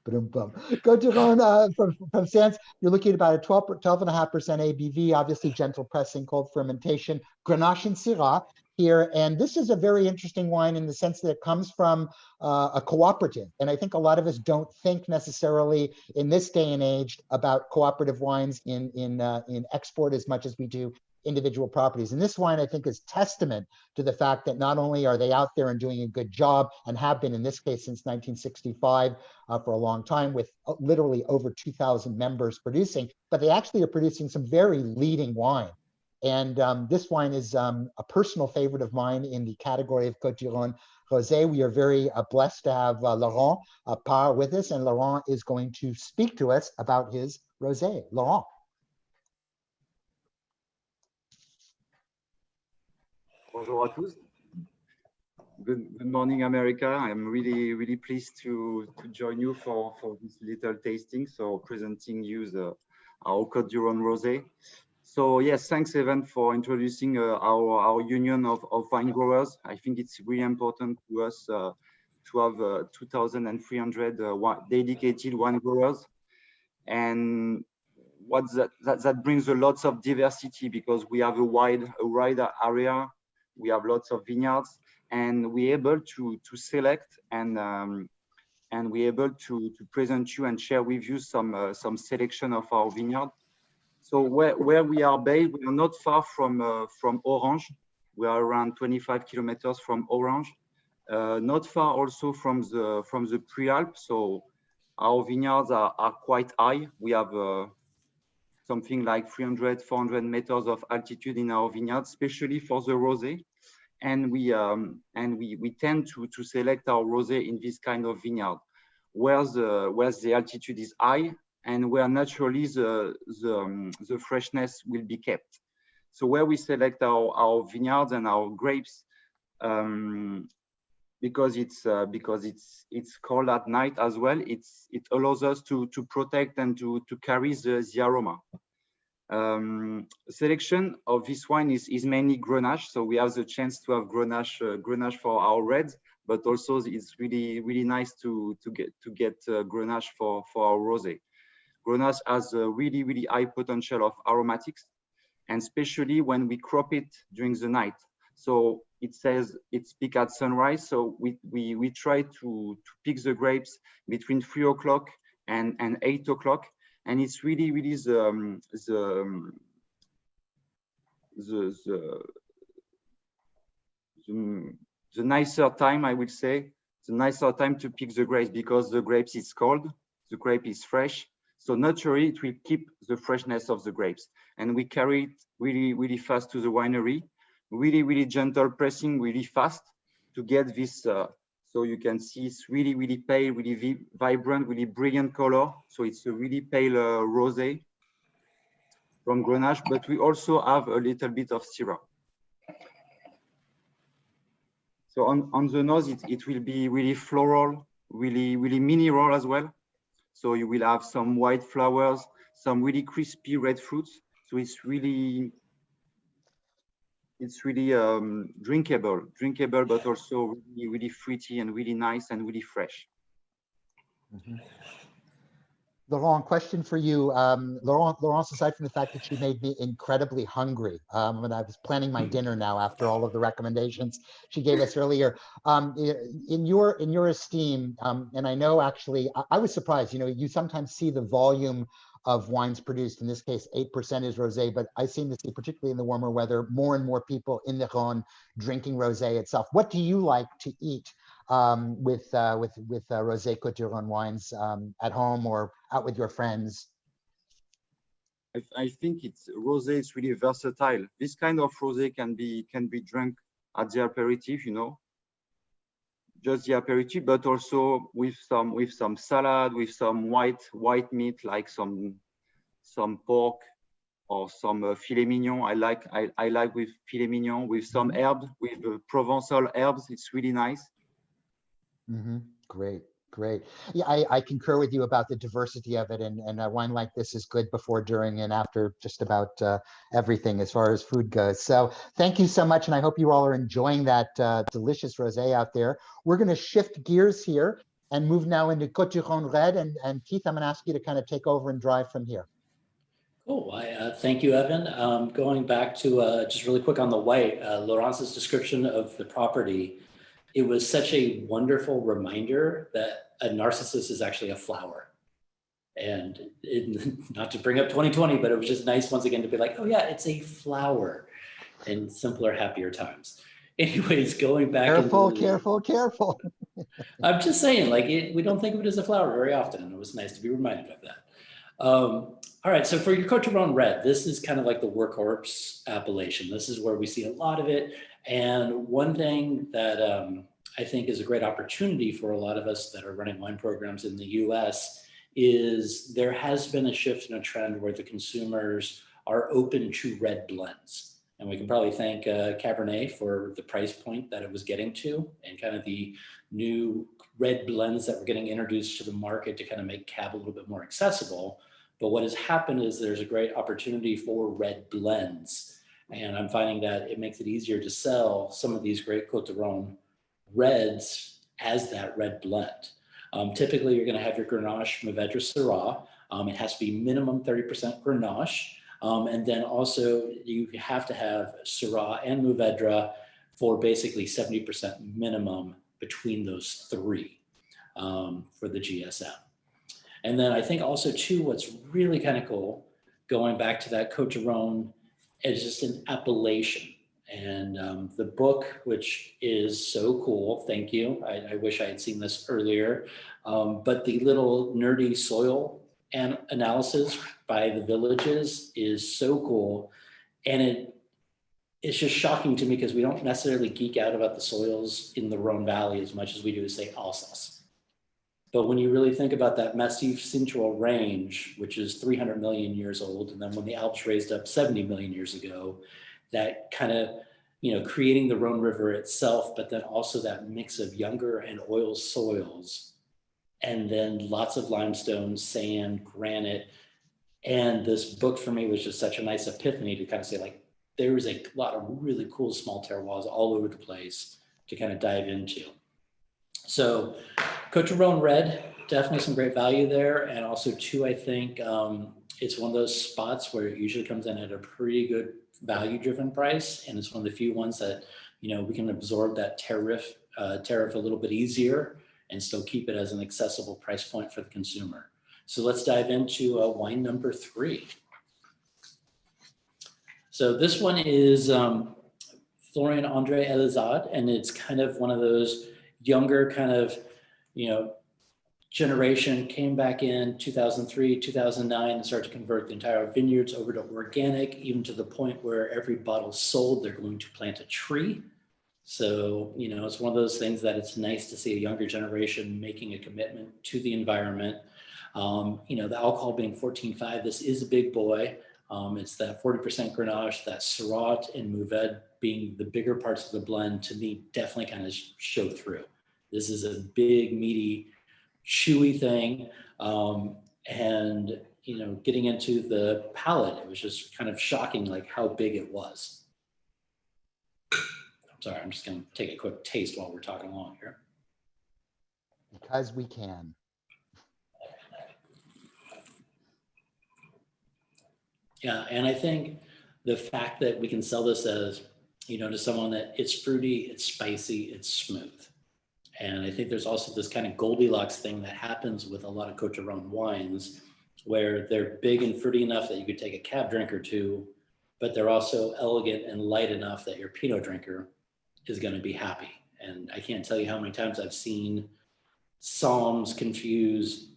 Côtes du Rhône from Sands, you're looking at about a 12.5% ABV, obviously gentle pressing, cold fermentation, Grenache and Syrah here. And this is a very interesting wine in the sense that it comes from a cooperative. And I think a lot of us don't think necessarily in this day and age about cooperative wines in export as much as we do individual properties. And this wine, I think, is testament to the fact that not only are they out there and doing a good job, and have been in this case since 1965 for a long time, with literally over 2,000 members producing, but they actually are producing some very leading wine. And this wine is a personal favorite of mine in the category of Côtes du Rhône Rosé. We are very blessed to have Laurent Pare with us, and Laurent is going to speak to us about his rosé. Laurent. Bonjour à tous. Good morning, America. I'm really pleased to join you for this little tasting. So presenting you our Côtes du Rhône Rosé. So yes, thanks Evan for introducing our union of wine growers. I think it's really important to us to have 2,300 dedicated wine growers. And what that brings a lots of diversity, because we have a wide area, we have lots of vineyards, and we're able to select and we're able to present you and share with you some selection of our vineyard. So where we are based, we are not far from Orange. We are around 25 kilometers from Orange. Not far also from the Pre-Alps. So our vineyards are quite high. We have something like 300, 400 meters of altitude in our vineyards, especially for the rosé. And we tend to select our rosé in this kind of vineyard, where the altitude is high and where naturally the freshness will be kept. So where we select our vineyards and our grapes, because it's cold at night as well, it allows us to protect and to carry the aroma. Selection of this wine is mainly Grenache, so we have the chance to have Grenache for our reds, but also it's really nice to get Grenache for our rosé. Grenache has a really high potential of aromatics, and especially when we crop it during the night. So it says it's picked at sunrise, so we try to pick the grapes between 3 o'clock and 8 o'clock. And it's really the nicer time, I would say, the nicer time to pick the grapes, because the grapes is cold, the grape is fresh. So naturally it will keep the freshness of the grapes. And we carry it really fast to the winery, really gentle pressing, really fast to get this. So you can see it's really pale, really vibrant, really brilliant color. So it's a really pale rosé from Grenache, but we also have a little bit of Syrah. So on the nose, it will be really floral, really mineral as well. So you will have some white flowers, some really crispy red fruits. So it's really drinkable, but also really fruity and really nice and really fresh. Mm-hmm. Laurent, question for you. Laurence, aside from the fact that she made me incredibly hungry when I was planning my dinner now after all of the recommendations she gave us earlier, in your esteem, and I know actually, I was surprised, you sometimes see the volume of wines produced, in this case 8% is rosé, but I seem to see, particularly in the warmer weather, more and more people in the Rhône drinking rosé itself. What do you like to eat with rosé Côtes du Rhône wines at home or out with your friends? I think rosé is really versatile. This kind of rosé can be drunk at the aperitif, just the aperitif, but also with some salad, with some white meat, like some pork or some filet mignon. I like with filet mignon, with some herbs, with Provençal herbs. It's really nice. Mm-hmm. Great. Yeah, I concur with you about the diversity of it, and a wine like this is good before, during, and after just about everything as far as food goes. So thank you so much, and I hope you all are enjoying that delicious rosé out there. We're going to shift gears here and move now into Côtes du Rhône Red, and Keith, I'm going to ask you to kind of take over and drive from here. Cool. Thank you, Evan. Going back to just really quick on the white, Laurence's description of the property. It was such a wonderful reminder that a narcissus is actually a flower. And not to bring up 2020, but it was just nice once again to be like, oh yeah, it's a flower in simpler, happier times. Anyways, going back. Careful. I'm just saying, we don't think of it as a flower very often. And it was nice to be reminded of that. All right, so for your Côtes du Rhône Red, this is kind of like the workhorse appellation. This is where we see a lot of it. And one thing that I think is a great opportunity for a lot of us that are running wine programs in the US is there has been a shift and a trend where the consumers are open to red blends. And we can probably thank Cabernet for the price point that it was getting to, and kind of the new red blends that were getting introduced to the market to kind of make Cab a little bit more accessible. But what has happened is there's a great opportunity for red blends. And I'm finding that it makes it easier to sell some of these great Côtes du Rhône reds as that red blend. Typically, you're going to have your Grenache, Mourvedre, Syrah. It has to be minimum 30% Grenache. And then also you have to have Syrah and Mourvèdre for basically 70% minimum between those three for the GSM. And then I think also too, what's really kind of cool, going back to that Côtes du Rhône, is just an appellation. And the book, which is so cool, thank you. I wish I had seen this earlier, but the little nerdy soil and analysis by the villages is so cool. And it's just shocking to me because we don't necessarily geek out about the soils in the Rhône Valley as much as we do, say, Alsace. But when you really think about that Massif Central range, which is 300 million years old, and then when the Alps raised up 70 million years ago, that kind of, creating the Rhône River itself, but then also that mix of younger and oil soils, and then lots of limestone, sand, granite. And this book for me was just such a nice epiphany to kind of say, like, there is a lot of really cool small terroirs all over the place to kind of dive into. So Côtes du Rhône Red, definitely some great value there. And also too, I think it's one of those spots where it usually comes in at a pretty good value driven price. And it's one of the few ones that, we can absorb that tariff a little bit easier and still keep it as an accessible price point for the consumer. So let's dive into wine number 3. So this one is Florian André Elizade, and it's kind of one of those younger kind of, generation, came back in 2003, 2009, and started to convert the entire vineyards over to organic, even to the point where every bottle sold, they're going to plant a tree. So, it's one of those things that it's nice to see a younger generation making a commitment to the environment. The alcohol being 14.5, this is a big boy. It's that 40% Grenache, that Syrah and Mourvèdre being the bigger parts of the blend, to me, definitely kind of show through. This is a big, meaty, chewy thing. And, getting into the palate, it was just kind of shocking, like how big it was. I'm sorry, I'm just going to take a quick taste while we're talking along here. Because we can. Yeah, and I think the fact that we can sell this as, to someone that it's fruity, it's spicy, it's smooth. And I think there's also this kind of Goldilocks thing that happens with a lot of Côtes du Rhône wines, where they're big and fruity enough that you could take a cab drink or two, but they're also elegant and light enough that your Pinot drinker is going to be happy. And I can't tell you how many times I've seen Psalms confuse,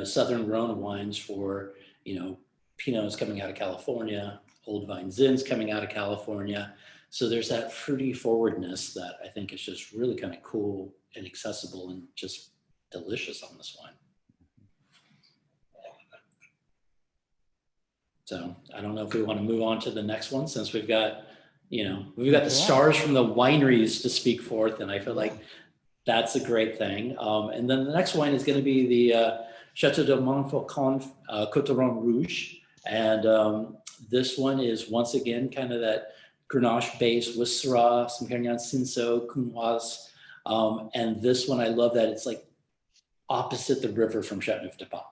Southern Rhône wines for, Pinots coming out of California, Old Vine Zins coming out of California. So there's that fruity forwardness that I think is just really kind of cool and accessible and just delicious on this wine. So I don't know if we want to move on to the next one, since we've got, the stars from the wineries to speak forth, and I feel like that's a great thing. And then the next wine is going to be the Château de Montfaucon Côtes du Rhône Rouge. And this one is once again kind of that Grenache base with Syrah, some Carignan Cinsault, Counoise. And this one, I love that it's like opposite the river from Châteauneuf-du-Pape.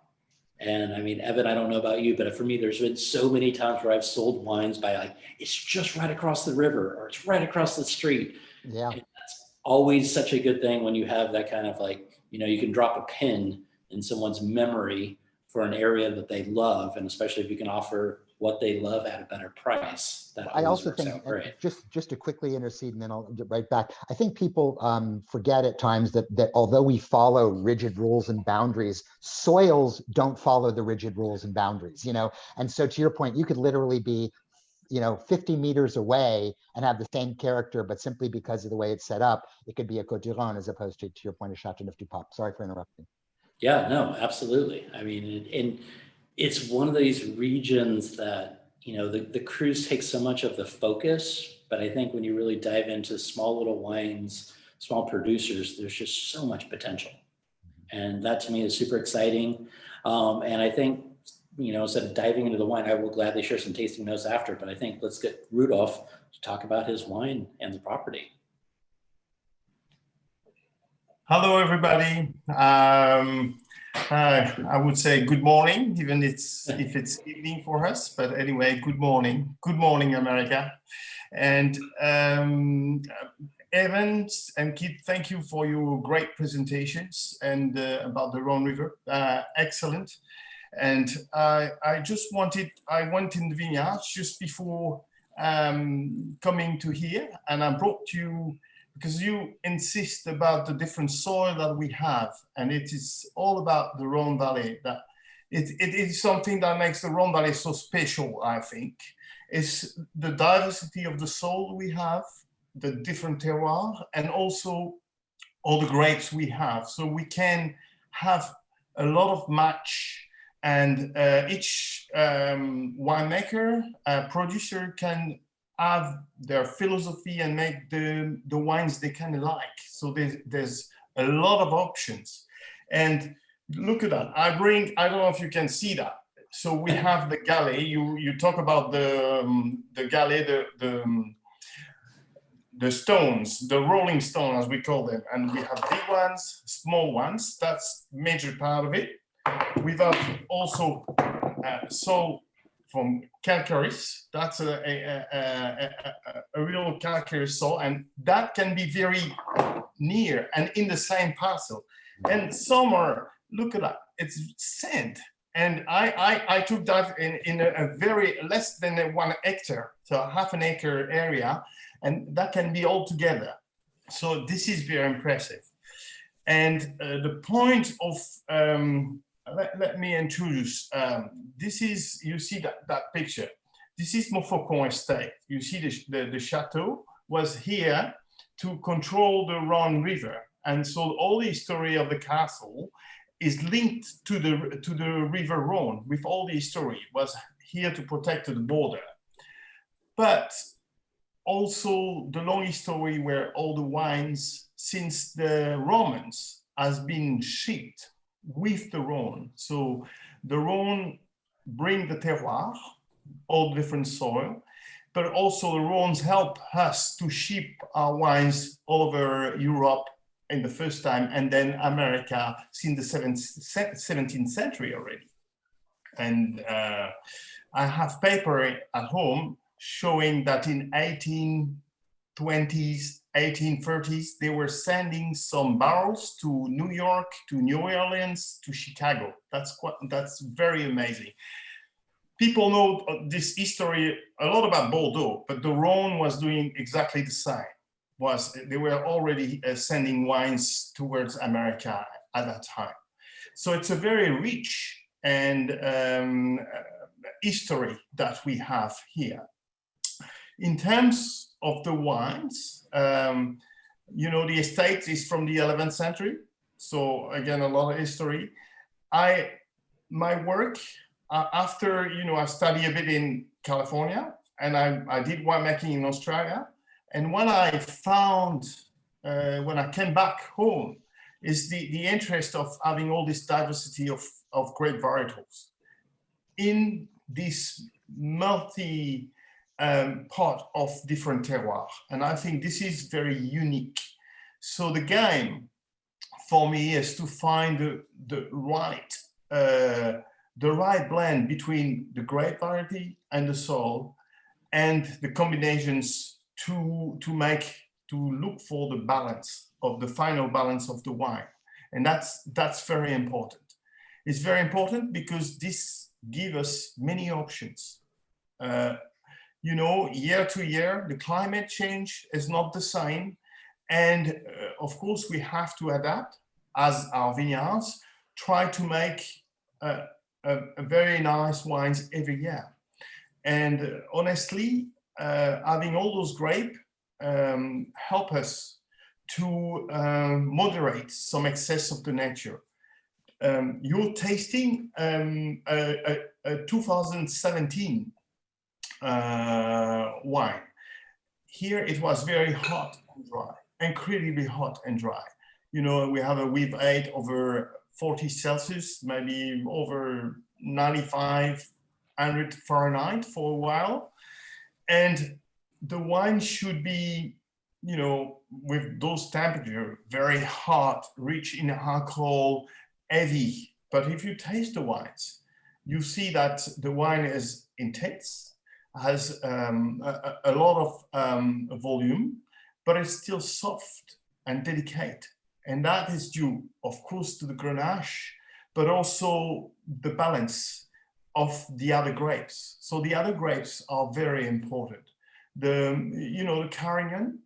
And I mean, Evan, I don't know about you, but for me, there's been so many times where I've sold wines by like, it's just right across the river, or it's right across the street. Yeah. And that's always such a good thing when you have that kind of like, you can drop a pin in someone's memory for an area that they love, and especially if you can offer what they love at a better price. That I also think, just to quickly intercede, and then I'll get right back. I think people forget at times that although we follow rigid rules and boundaries, soils don't follow the rigid rules and boundaries, And so to your point, you could literally be, 50 meters away and have the same character, but simply because of the way it's set up, it could be a Côtes du Rhône as opposed to your point of Châteauneuf-du-Pape. Sorry for interrupting. Yeah, no, absolutely. I mean, and it's one of these regions that, the cruise takes so much of the focus, but I think when you really dive into small little wines, small producers, there's just so much potential. And that to me is super exciting. And I think, instead of diving into the wine, I will gladly share some tasting notes after, but I think let's get Rodolphe to talk about his wine and the property. Hello, everybody. I would say good morning, even if it's evening for us. But anyway, good morning. Good morning, America. And Evans and Keith, thank you for your great presentations and about the Rhône River. Excellent. And I went in the vineyards just before coming to here, and I brought you because you insist about the different soil that we have, and it is all about the Rhône Valley. That it is something that makes the Rhône Valley so special, I think. It's the diversity of the soil we have, the different terroirs, and also all the grapes we have. So we can have a lot of match, and each winemaker, producer can have their philosophy and make the wines they kind of like. So there's a lot of options. And look at that. I don't know if you can see that. So we have the galley. You talk about the galley, the stones, the rolling stone as we call them. And we have big ones, small ones. That's major part of it. We've also soil from calcareous. That's a real calcareous soil, and that can be very near and in the same parcel. And some are, look at that, it's sand. And I took that in a very less than 1 hectare, so half an acre area, and that can be all together. So this is very impressive. And the point of let me introduce. This is, you see that picture. This is Montfaucon estate. You see the Château was here to control the Rhône River. And so all the history of the castle is linked to the River Rhône with all the history. It was here to protect the border. But also the long history where all the wines since the Romans has been shipped with the Rhône. So the Rhône bring the terroir, all different soil, but also the Rhônes help us to ship our wines all over Europe in the first time, and then America since the 17th century already. And I have paper at home showing that in 1820s, 1830s, they were sending some barrels to New York, to New Orleans, to Chicago. That's very amazing. People know this history a lot about Bordeaux, but the Rhône was doing exactly the same. They were already sending wines towards America at that time. So it's a very rich and history that we have here. In terms of the wines, you know, the estate is from the 11th century. So again, a lot of history. My work, after, you know, I studied a bit in California, and I did winemaking in Australia. And when I found, when I came back home, is the interest of having all this diversity of grape varietals in this multi part of different terroirs. And I think this is very unique. So the game for me is to find the right blend between the grape variety and the soil, and the combinations to look for the balance of the final balance of the wine. And that's very important. It's very important because this gives us many options. You know, year to year, the climate change is not the same. And of course, we have to adapt as our vineyards, try to make a very nice wines every year. And honestly, having all those grapes help us to moderate some excess of the nature. You're tasting a 2017 wine. Here it was very hot and dry, incredibly hot and dry. You know, we have a we've ate over 40 Celsius, maybe over 9500 Fahrenheit for a while. And the wine should be, you know, with those temperatures, very hot, rich in alcohol, heavy. But if you taste the wines, you see that the wine is intense, has a lot of volume, but it's still soft and delicate. And that is due, of course, to the Grenache, but also the balance of the other grapes. So the other grapes are very important. The Carignan,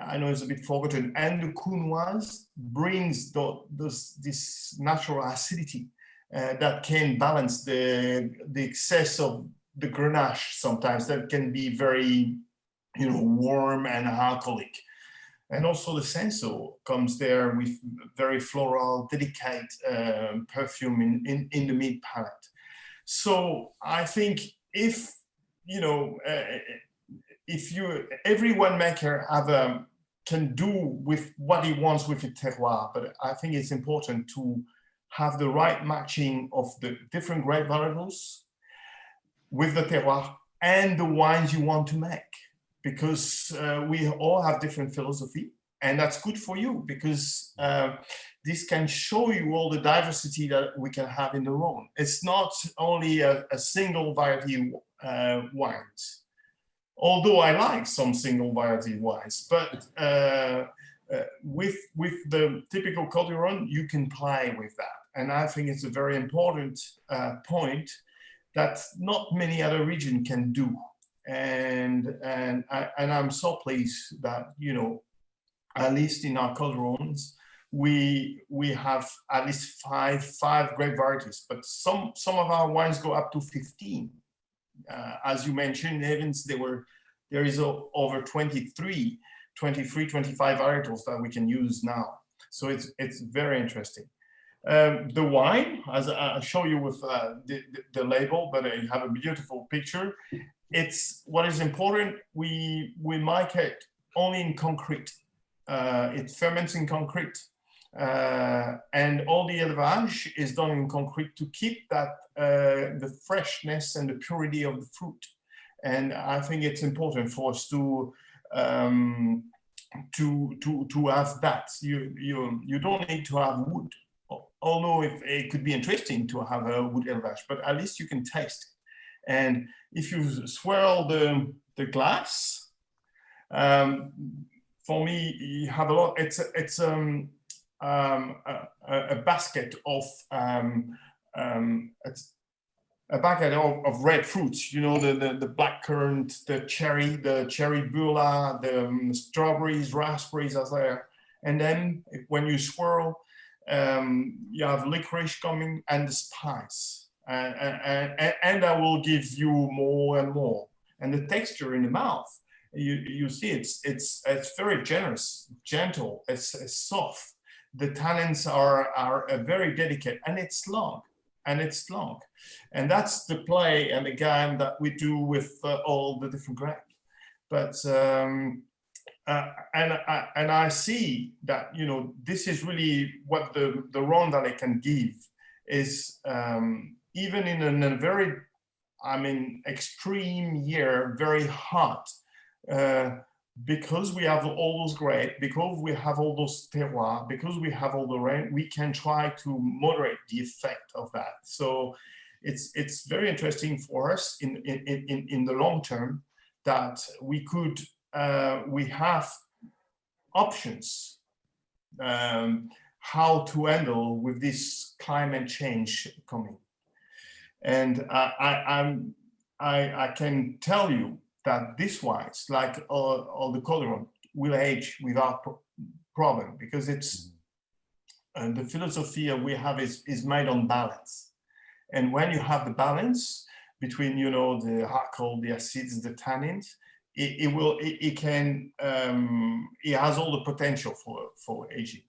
I know it's a bit forgotten, and the Counoise brings this natural acidity that can balance the excess of the Grenache sometimes that can be very, warm and alcoholic. And also the Senso comes there with very floral, delicate perfume in the mid palate. So I think if every winemaker can do with what he wants with the terroir, but I think it's important to have the right matching of the different grape varietals with the terroir and the wines you want to make, because we all have different philosophy, and that's good for you because this can show you all the diversity that we can have in the Rhône. It's not only a single variety wines, although I like some single variety wines, but with the typical Côtes du Rhône, you can play with that. And I think it's a very important point that not many other regions can do. And I'm so pleased that, at least in our Côtes du Rhône, we have at least five grape varieties, but some of our wines go up to 15. As you mentioned, Evans, there is over 23, 25 varietals that we can use now. So it's very interesting. The wine, as I show you with the label, but I have a beautiful picture. It's what is important. We make it only in concrete. It ferments in concrete, and all the élevage is done in concrete to keep that the freshness and the purity of the fruit. And I think it's important for us to have that. You don't need to have wood, although it could be interesting to have a wood élevage, but at least you can taste it. And if you swirl the glass, for me, you have a lot. It's a basket of a bucket of red fruits. The blackcurrant, the cherry bula, the strawberries, raspberries are there. And then when you swirl, you have licorice coming and the spice. And that will give you more and more. And the texture in the mouth, you see it's very generous, gentle, it's soft. The tannins are very delicate, and it's long. And that's the play and the game that we do with all the different grapes. But and I see that this is really what the Rhône Valley can give is even in a very extreme year, very hot. Because we have all those grapes, because we have all those terroirs, because we have all the rain, we can try to moderate the effect of that. So it's very interesting for us in the long term that we have options how to handle with this climate change coming. And I can tell you that these wines, like all the Côtes du Rhône, will age without problem, because it's the philosophy we have is made on balance. And when you have the balance between the alcohol, the acids, the tannins, it has all the potential for aging.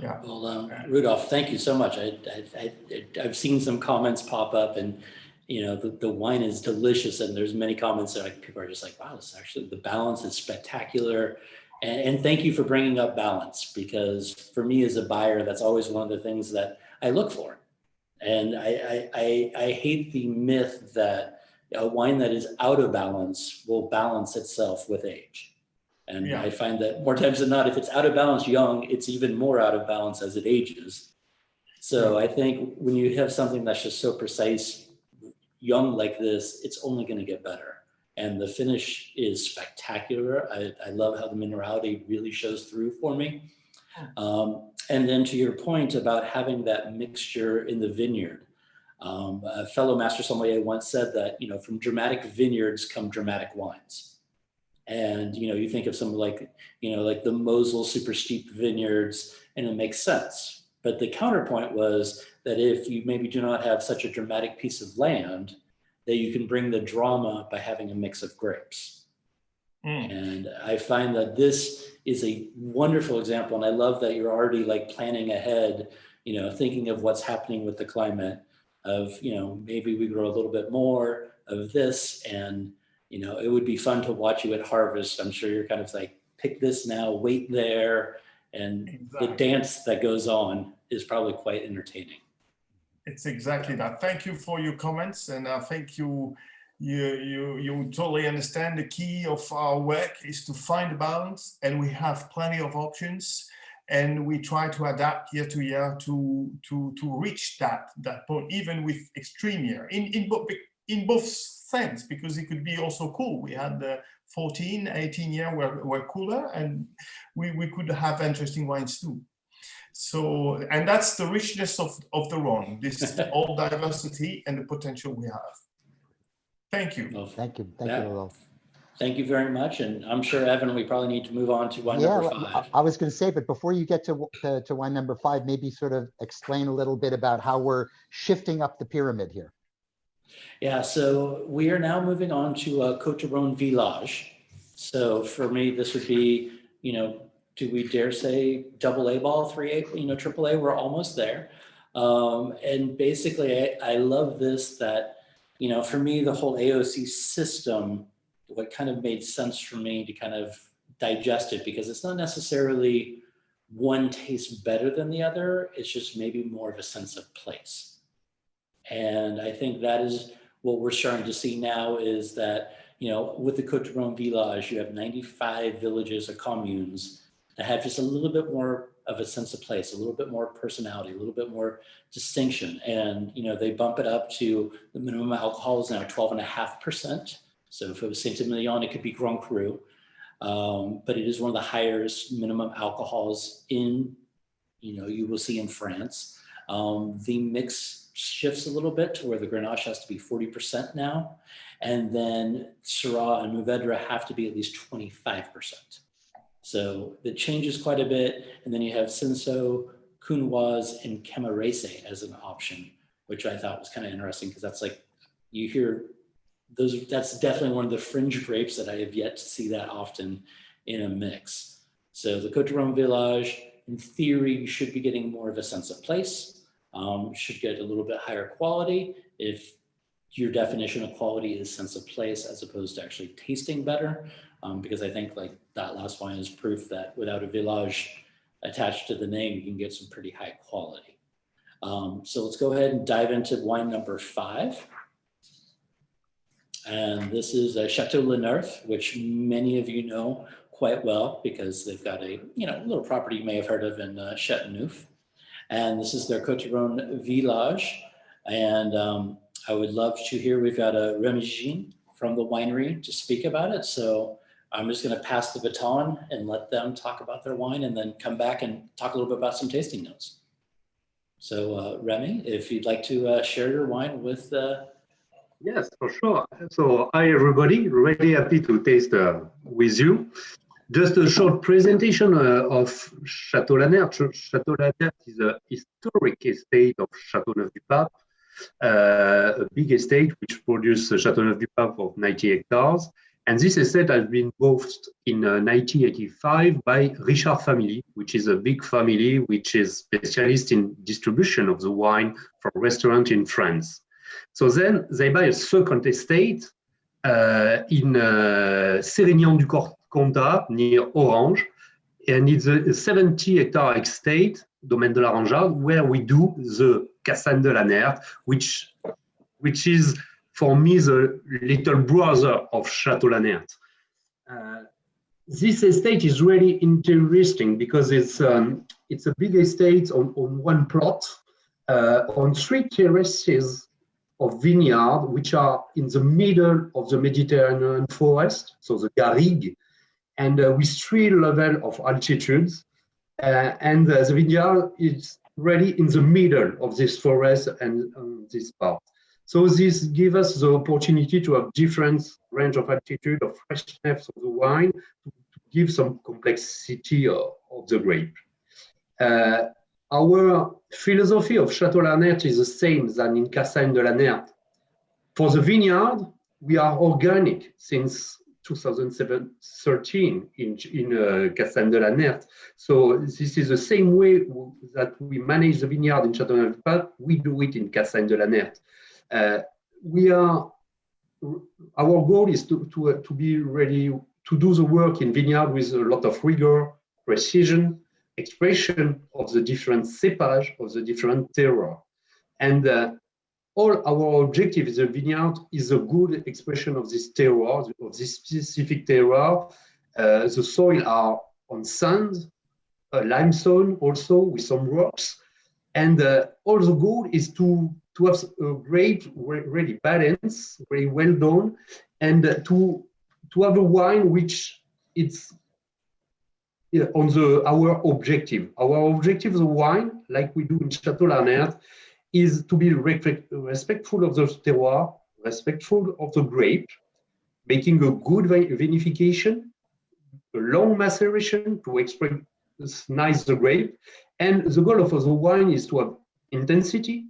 Yeah. Well, Rudolph, thank you so much. I've seen some comments pop up, and the wine is delicious, and there's many comments that people are just like, wow, this actually, the balance is spectacular. And thank you for bringing up balance, because for me as a buyer, that's always one of the things that I look for. And I hate the myth that a wine that is out of balance will balance itself with age. And yeah. I find that more times than not, if it's out of balance young, it's even more out of balance as it ages. So I think when you have something that's just so precise, young like this, it's only going to get better. And the finish is spectacular. I love how the minerality really shows through for me. And then to your point about having that mixture in the vineyard, a fellow master sommelier once said that, you know, from dramatic vineyards come dramatic wines. And, you know, you think of something like, you know, like the Mosel super steep vineyards, and it makes sense. But the counterpoint was that if you maybe do not have such a dramatic piece of land, that you can bring the drama by having a mix of grapes. And I find that this is a wonderful example. And I love that you're already like planning ahead, you know, thinking of what's happening with the climate of, you know, maybe we grow a little bit more of this. And, you know, it would be fun to watch you at harvest. I'm sure you're kind of like, pick this now, wait there. And the dance that goes on is probably quite entertaining. It's exactly that. Thank you for your comments. And I think you totally understand the key of our work is to find a balance, and we have plenty of options, and we try to adapt year to year to reach that point, even with extreme year in both sense, because it could be also cool. We had the 14, 18 year were cooler, and we could have interesting wines too. So, and that's the richness of the Rhône, this all diversity and the potential we have. Thank you. Well, Thank you. Thank you, Laurent. Thank you very much. And I'm sure, Evan, we probably need to move on to wine number 5. I was going to say, but before you get to wine number 5, maybe sort of explain a little bit about how we're shifting up the pyramid here. Yeah, so we are now moving on to Côtes du Rhône Villages. So for me, this would be, you know, do we dare say AA ball, 3A, you know, AAA, we're almost there. And basically, I love this, that, you know, for me, the whole AOC system, what kind of made sense for me to kind of digest it, because it's not necessarily one tastes better than the other. It's just maybe more of a sense of place. And I think that is what we're starting to see now, is that, you know, with the Côtes du Rhône Village, you have 95 villages or communes that have just a little bit more of a sense of place, a little bit more personality, a little bit more distinction. And, you know, they bump it up to the minimum alcohol is now 12.5%. So if it was Saint-Emilion, it could be Grand Cru. But it is one of the highest minimum alcohols in, you know, you will see in France. The mix shifts a little bit to where the Grenache has to be 40% now. And then Syrah and Mourvedre have to be at least 25%. So it changes quite a bit. And then you have Cinsault, Cunoise, and Camarese as an option, which I thought was kind of interesting, because that's like, you hear those, that's definitely one of the fringe grapes that I have yet to see that often in a mix. So the Côtes du Rhône Village, in theory, you should be getting more of a sense of place, should get a little bit higher quality if your definition of quality is sense of place as opposed to actually tasting better. Because I think like that last wine is proof that without a village attached to the name, you can get some pretty high quality. So let's go ahead and dive into wine number 5. And this is a Château Nerthe, which many of you know quite well because they've got a, you know, little property you may have heard of in Châteauneuf. And this is their Côtes du Rhône Village. And I would love to hear, we've got a Rémi from the winery to speak about it. So I'm just going to pass the baton and let them talk about their wine and then come back and talk a little bit about some tasting notes. So Rémi, if you'd like to share your wine with Yes, for sure. So hi, everybody. Really happy to taste with you. Just a short presentation of Château Nerthe. Château Nerthe is a historic estate of Châteauneuf-du-Pape, a big estate which produces Châteauneuf-du-Pape of 90 hectares. And this estate has been bought in 1985 by Richard family, which is a big family which is specialist in distribution of the wine for restaurants in France. So then they buy a second estate in Sérignan-du-Comtat near Orange, and it's a 70-hectare estate, Domaine de la Rangeade, where we do the Cassagne de la Nerthe, which is for me the little brother of Château Nerthe. This estate is really interesting because it's a big estate on one plot. on 3 terraces of vineyard, which are in the middle of the Mediterranean forest, so the garrigue, and with 3 levels of altitudes. And the vineyard is really in the middle of this forest and this part. So this gives us the opportunity to have different range of altitude, of freshness of the wine, to give some complexity of the grape. Our philosophy of Château La Nerthe is the same than in Cassagne de la Nerthe. For the vineyard, we are organic since 2013 in Cassagne de la Nerthe. So this is the same way that we manage the vineyard in Château La Nerthe, we do it in Cassagne de la Nerthe. Our goal is to be ready to do the work in vineyard with a lot of rigor, precision, expression of the different cepage, of the different terroir. And all our objective in the vineyard is a good expression of this terroir, of this specific terroir. The soil are on sand, limestone also with some rocks. And all the goal is to have a great, really balance, very well done, and to have a wine which it's on our objective. Our objective of the wine, like we do in Château La Nerthe, is to be respectful of the terroir, respectful of the grape, making a good vinification, a long maceration to express the grape. And the goal of the wine is to have intensity,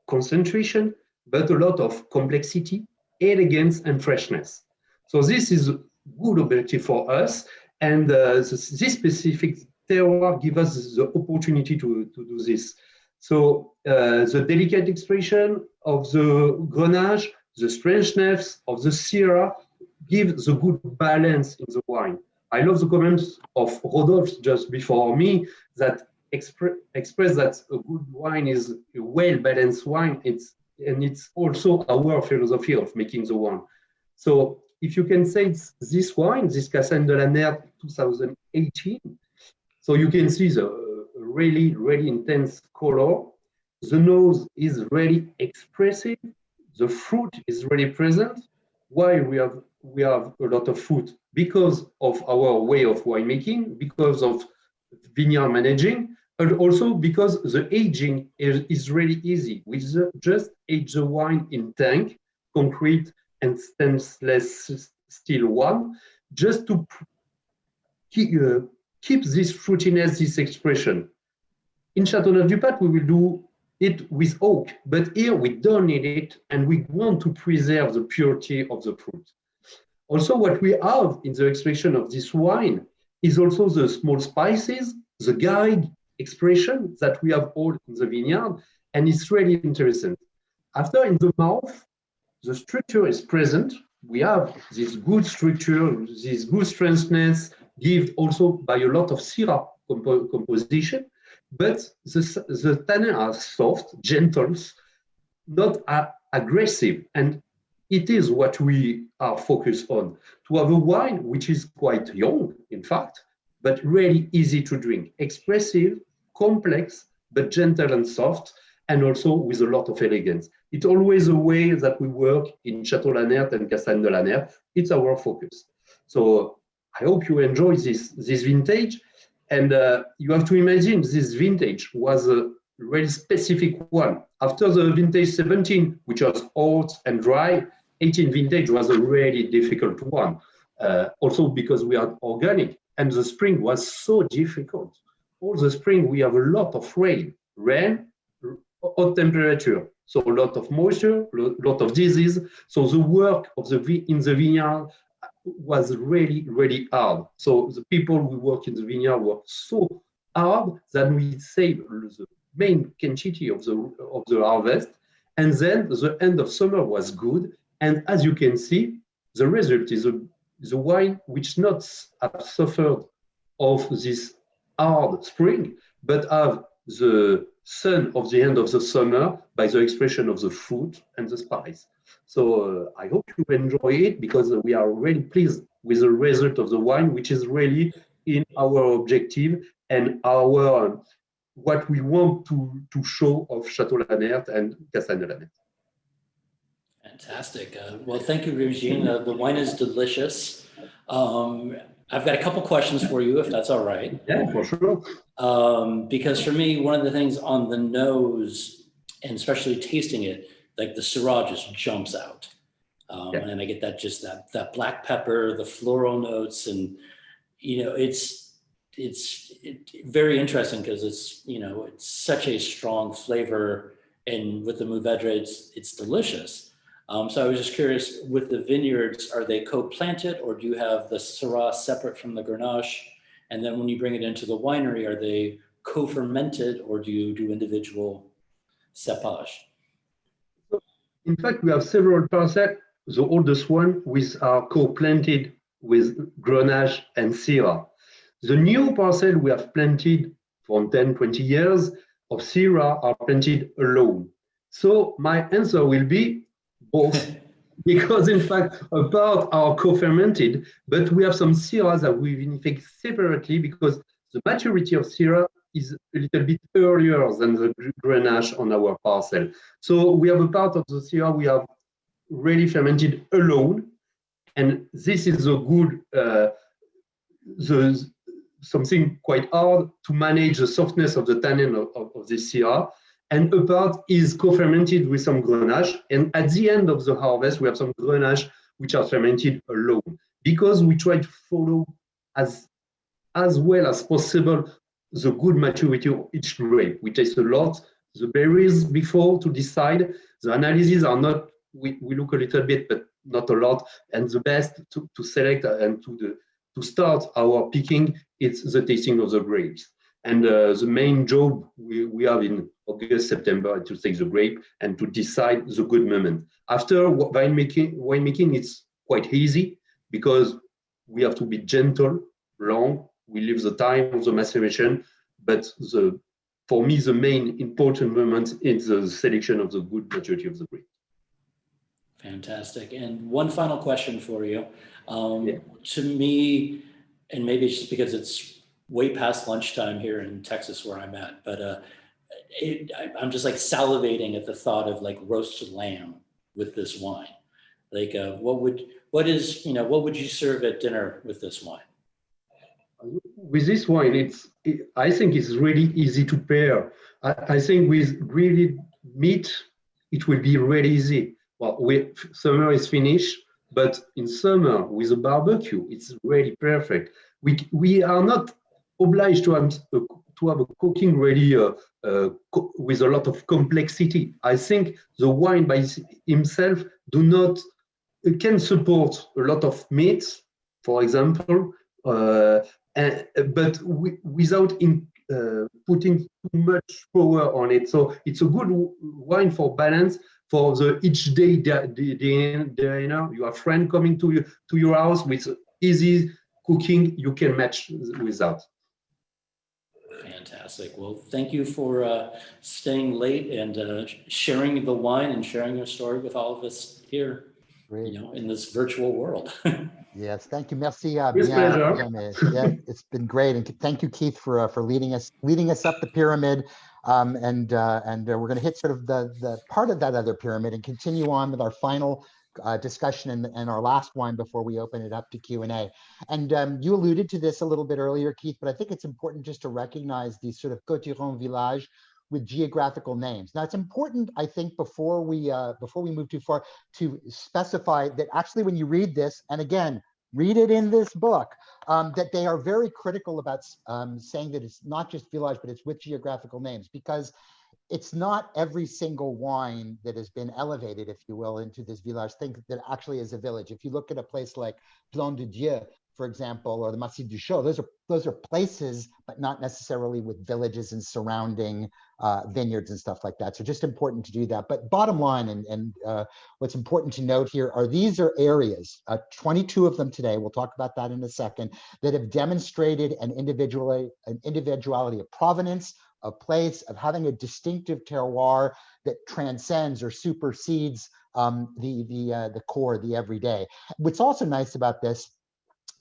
concentration, but a lot of complexity, elegance, and freshness. So this is a good objective for us. And this specific terroir gives us the opportunity to do this. So the delicate expression of the Grenache, the strangeness of the Syrah give the good balance in the wine. I love the comments of Rodolphe just before me that express that a good wine is a well-balanced wine. And it's also our philosophy of making the wine. So if you can say this wine, this Cassagne de la Nerthe 2018, so you can see the really, really intense color. The nose is really expressive. The fruit is really present. Why we have a lot of fruit? Because of our way of winemaking, because of vineyard managing, and also because the aging is really easy. We just age the wine in tank, concrete, and stainless steel one, just to keep this fruitiness, this expression. In Châteauneuf-du-Pape, we will do it with oak, but here we don't need it, and we want to preserve the purity of the fruit. Also, what we have in the expression of this wine is also the small spices, the garrigue expression that we have all in the vineyard, and it's really interesting. After, in the mouth, the structure is present. We have this good structure, this good strengthness, given also by a lot of Syrah composition, but the tannin are soft, gentle, not aggressive, and it is what we are focused on, to have a wine which is quite young, in fact, but really easy to drink, expressive, complex, but gentle and soft, and also with a lot of elegance. It's always a way that we work in Château La Nerthe and Cassagne de la Nerthe. It's our focus. So I hope you enjoy this vintage. And you have to imagine this vintage was a really specific one. After the vintage 17, which was hot and dry, 18 vintage was a really difficult one. Also because we are organic, and the spring was so difficult. All the spring we have a lot of rain, hot temperature, so a lot of moisture, a lot of disease. So the work of in the vineyard was really, really hard. So the people who work in the vineyard worked so hard that we saved the main quantity of the harvest. And then the end of summer was good. And as you can see, the result is a wine which not have suffered of this hard spring, but have the sun of the end of the summer by the expression of the fruit and the spice. So I hope you enjoy it, because we are really pleased with the result of the wine, which is really in our objective and our what we want to show of Château La Nerthe and Castagne La Nerthe. Fantastic. Well, thank you, Regine. The wine is delicious. I've got a couple questions for you, if that's all right. Yeah, for sure. Because for me, one of the things on the nose, and especially tasting it, like the Syrah just jumps out. And I get that black pepper, the floral notes, and it's very interesting because it's such a strong flavor, and with the Mourvedre, it's delicious. So I was just curious, with the vineyards, are they co-planted, or do you have the Syrah separate from the Grenache? And then when you bring it into the winery, are they co-fermented, or do you do individual cepage? In fact, we have several parcels. The oldest one are co-planted with Grenache and Syrah. The new parcel we have planted from 10, 20 years of Syrah are planted alone. So my answer will be both, because in fact, a part are co-fermented, but we have some Syrahs that we vinify separately because the maturity of Syrah is a little bit earlier than the Grenache on our parcel. So we have a part of the Syrah we have really fermented alone, and this is a good, something quite hard to manage the softness of the tannin of the Syrah. And a part is co-fermented with some Grenache. And at the end of the harvest, we have some Grenache which are fermented alone, because we try to follow as well as possible the good maturity of each grape. We taste a lot the berries before to decide. The analyses are not, we look a little bit, but not a lot. And the best to select and to start our picking, it's the tasting of the grapes. And the main job we have in August, September, to take the grape and to decide the good moment. After winemaking, it's quite easy because we have to be gentle, long. We leave the time of the maceration, but for me, the main important moment is the selection of the good maturity of the grape. Fantastic. And one final question for you. To me, and maybe it's just because it's way past lunchtime here in Texas where I'm at, but I'm just like salivating at the thought of like roasted lamb with this wine. Like, what would you serve at dinner with this wine? With this wine, I think it's really easy to pair. I think with grilled meat, it will be really easy. Well, summer is finished, but in summer with a barbecue, it's really perfect. We are not obliged to have a cooking ready with a lot of complexity. I think the wine by himself can support a lot of meats, for example, but without putting too much power on it. So it's a good wine for balance. For the each day dinner, you have friend coming to your house with easy cooking, you can match with that. Fantastic. Well, thank you for staying late and sharing the wine and sharing your story with all of us here. Great. In this virtual world. Yes, thank you. Merci. It's pleasure. Yeah, it's been great, and thank you, Keith, for leading us up the pyramid. And we're going to hit sort of the part of that other pyramid and continue on with our final discussion and our last wine before we open it up to Q&A. And you alluded to this a little bit earlier, Keith, but I think it's important just to recognize these sort of Côtes du Rhône Villages with geographical names. Now, it's important, I think, before we move too far, to specify that actually when you read this, and again, read it in this book, that they are very critical about saying that it's not just village, but it's with geographical names, because it's not every single wine that has been elevated, if you will, into this village thing that actually is a village. If you look at a place like Plan de Dieu, for example, or the Massif du Chaux, those are places, but not necessarily with villages and surrounding vineyards and stuff like that. So just important to do that. But bottom line, and what's important to note here are these are areas, 22 of them today, we'll talk about that in a second, that have demonstrated an individuality of provenance, of place, of having a distinctive terroir that transcends or supersedes the core, the everyday. What's also nice about this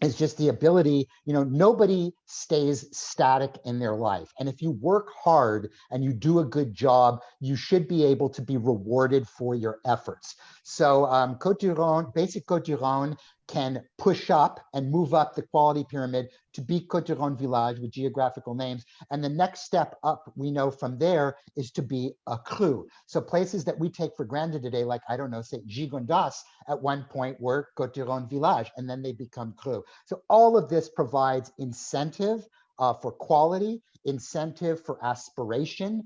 is just the ability, nobody stays static in their life. And if you work hard and you do a good job, you should be able to be rewarded for your efforts. So Côtes du Rhône, basic Côtes du Rhône can push up and move up the quality pyramid to be Côtes du Rhône Village with geographical names. And the next step up, we know from there, is to be a cru. So places that we take for granted today, like, I don't know, say Gigondas at one point were Côtes du Rhône Village, and then they become cru. So all of this provides incentive for quality, incentive for aspiration,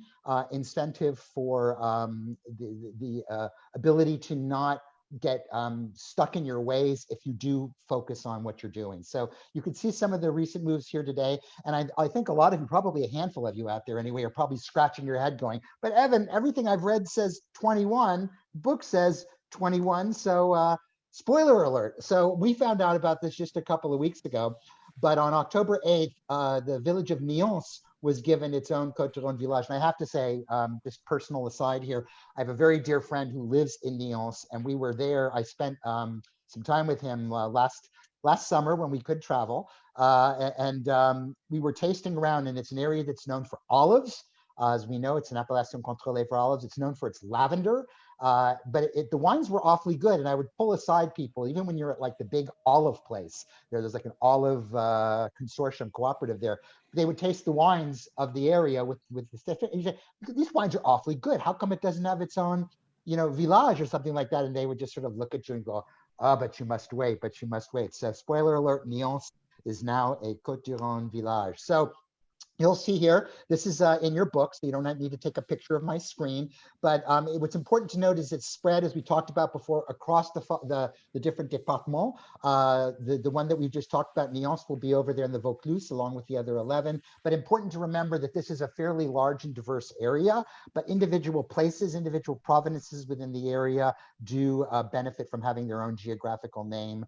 incentive for the ability to not get stuck in your ways if you do focus on what you're doing. So you can see some of the recent moves here today. And I think a lot of you, probably a handful of you out there anyway, are probably scratching your head going, but Evan, everything I've read says 21, book says 21. So spoiler alert. So we found out about this just a couple of weeks ago, but on October 8th, the village of Nuances was given its own Côtes du Rhône Village. And I have to say, this personal aside here, I have a very dear friend who lives in Nuances, and we were there. I spent some time with him last summer when we could travel. We were tasting around, and it's an area that's known for olives. As we know, it's an appellation contrôlée for olives. It's known for its lavender. But the wines were awfully good, and I would pull aside people, even when you're at like the big olive place. There's like an olive consortium cooperative there. They would taste the wines of the area with the stuff. And you say, these wines are awfully good. How come it doesn't have its own, village or something like that? And they would just sort of look at you and go, "Oh, but you must wait. But you must wait." So, spoiler alert: Nuances is now a Côtes du Rhône village. So you'll see here, this is in your book, so you don't need to take a picture of my screen. But what's important to note is it's spread, as we talked about before, across the different départements. The one that we've just talked about, Nuances, will be over there in the Vaucluse, along with the other 11. But important to remember that this is a fairly large and diverse area, but individual places, individual provinces within the area do benefit from having their own geographical name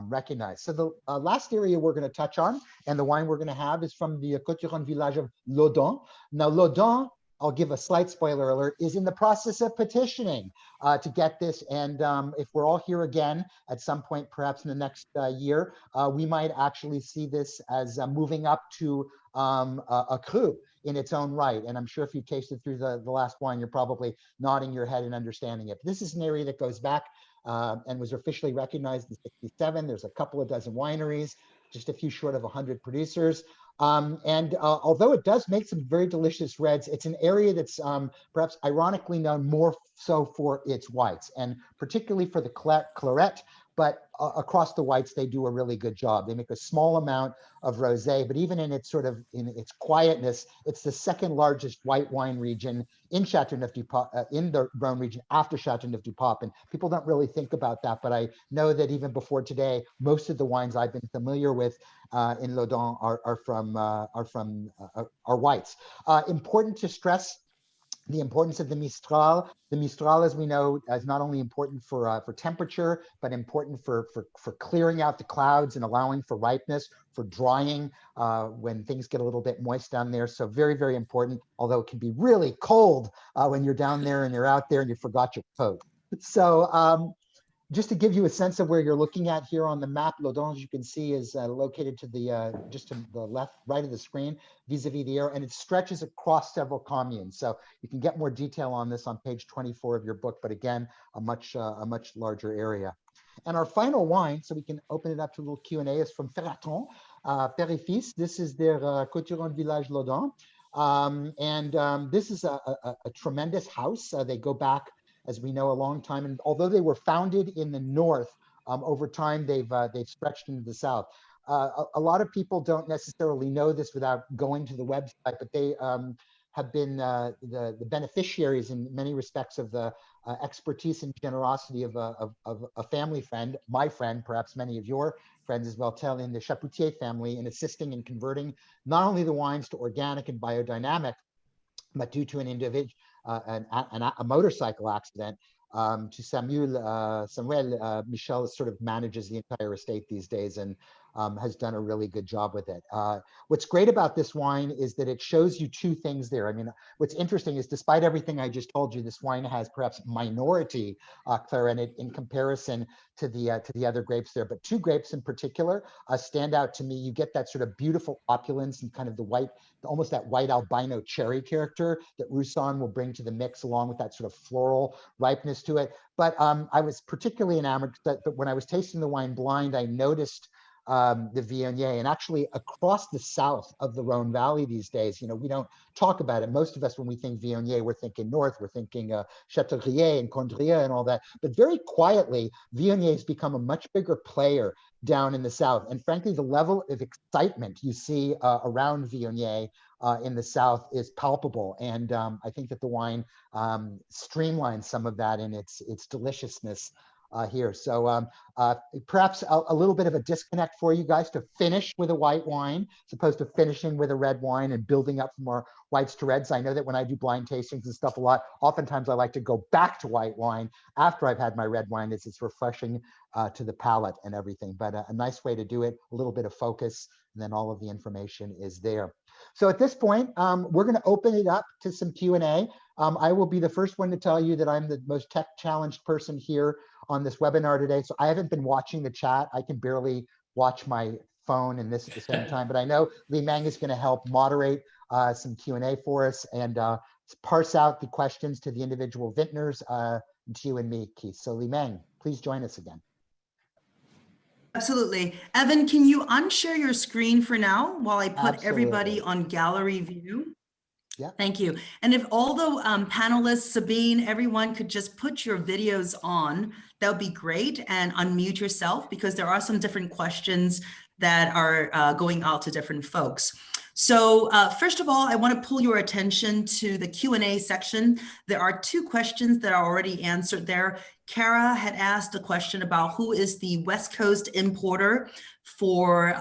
recognized. So the last area we're going to touch on, and the wine we're going to have, is from the Côtes du Rhône village of Laudon. Now, Laudon, I'll give a slight spoiler alert, is in the process of petitioning to get this. And if we're all here again at some point, perhaps in the next year, we might actually see this as moving up to a cru in its own right. And I'm sure if you tasted through the last wine, you're probably nodding your head and understanding it. But this is an area that goes back and was officially recognized in '67. There's a couple of dozen wineries, just a few short of 100 producers. Although it does make some very delicious reds, it's an area that's perhaps ironically known more so for its whites, and particularly for the claret. But across the whites, they do a really good job. They make a small amount of rosé, but even in its in its quietness, it's the second largest white wine region in Châteauneuf-du-Pape, in the Rhône region, after Châteauneuf-du-Pape. And people don't really think about that, but I know that even before today, most of the wines I've been familiar with in Laudon are whites. Important to stress the importance of the Mistral. The Mistral, as we know, is not only important for temperature, but important for clearing out the clouds and allowing for ripeness, for drying when things get a little bit moist down there. So very, very important, although it can be really cold when you're down there and you're out there and you forgot your coat. So just to give you a sense of where you're looking at here on the map, Laudon, as you can see, is located to the just to the left, right of the screen, vis-a-vis the air, and it stretches across several communes. So you can get more detail on this on page 24 of your book, but again, a much larger area. And our final wine, so we can open it up to a little Q&A, is from Féraud, Père et Fils. This is their Côtes du Rhône Village Laudon. This is a tremendous house. They go back, as we know, a long time. And although they were founded in the north, over time they've stretched into the south. A lot of people don't necessarily know this without going to the website, but they have been the beneficiaries in many respects of the expertise and generosity of a family friend, my friend, perhaps many of your friends as well, in the Chapoutier family, in assisting in converting not only the wines to organic and biodynamic, but due to an individual, a motorcycle accident, to Samuel Michel sort of manages the entire estate these days. And has done a really good job with it. What's great about this wine is that it shows you two things there. I mean, what's interesting is despite everything I just told you, this wine has perhaps minority claret in comparison to the other grapes there, but two grapes in particular stand out to me. You get that sort of beautiful opulence and kind of the white, almost that white albino cherry character that Roussanne will bring to the mix, along with that sort of floral ripeness to it. But I was particularly enamored that when I was tasting the wine blind, I noticed the Viognier, and actually across the south of the Rhône Valley these days, you know, we don't talk about it. Most of us, when we think Viognier, we're thinking north, we're thinking Châteaubriand and Condrieu and all that. But very quietly, Viognier has become a much bigger player down in the south. And frankly, the level of excitement you see around Viognier in the south is palpable. And I think that the wine streamlines some of that in its deliciousness here. So perhaps a little bit of a disconnect for you guys to finish with a white wine, as opposed to finishing with a red wine and building up from our whites to reds. I know that when I do blind tastings and stuff a lot, oftentimes I like to go back to white wine after I've had my red wine, as it's refreshing to the palate and everything. But a nice way to do it, a little bit of focus, and then all of the information is there. So at this point, we're going to open it up to some Q&A. I will be the first one to tell you that I'm the most tech challenged person here on this webinar today. So I haven't been watching the chat. I can barely watch my phone and this at the same time, but I know Li Meng is going to help moderate some Q&A for us and parse out the questions to the individual vintners, to you and me, Keith. So Li Meng, please join us again. Absolutely. Evan, can you unshare your screen for now while I put Absolutely. Everybody on gallery view? Yeah. Thank you. And if all the panelists, Sabine, everyone could just put your videos on, that would be great, and unmute yourself, because there are some different questions that are going out to different folks. So first of all, I want to pull your attention to the Q&A section. There are two questions that are already answered there. Kara had asked a question about who is the West Coast importer for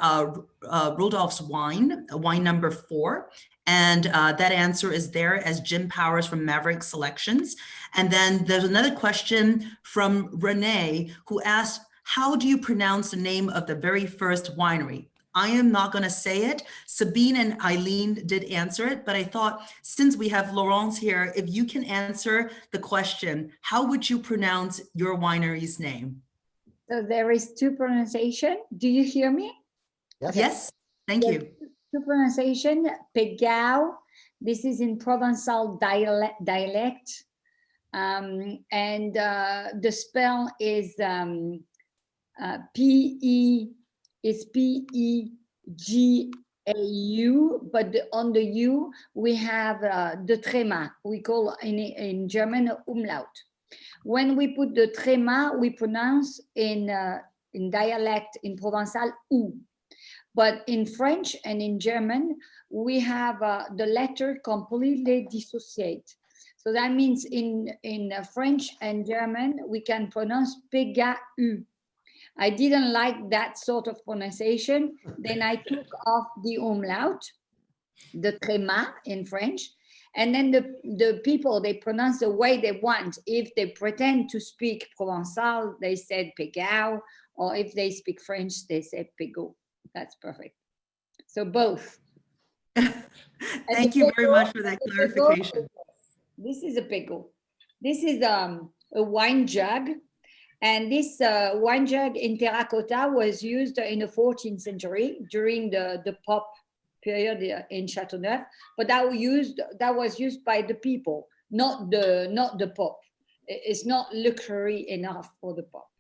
Rodolphe's wine number 4. And that answer is there as Jim Powers from Maverick Selections. And then there's another question from Renee, who asked, how do you pronounce the name of the very first winery? I am not going to say it. Sabine and Eileen did answer it, but I thought, since we have Laurence here, if you can answer the question, how would you pronounce your winery's name? So there is two pronunciation. Do you hear me? Yes. Yes, thank you. Two pronunciation, Pégau. This is in Provençal dialect. And the spell is P-E-G-A-U, but on the U, we have the tréma. We call in German umlaut. When we put the tréma, we pronounce in dialect, in Provençal, ou. But in French and in German, we have the letter completely dissociate. So that means in French and German, we can pronounce Pégau. I didn't like that sort of pronunciation. Then I took off the umlaut, the tréma in French. And then the people, they pronounce the way they want. If they pretend to speak Provençal, they said Pégau, or if they speak French, they say Pégau. That's perfect. So both. Thank you very much for that clarification. This is a Pégau. This is a wine jug. And this wine jug in terracotta was used in the 14th century during the pop period in Château, but that was used by the people, not the pop. It's not luxury enough for the pop.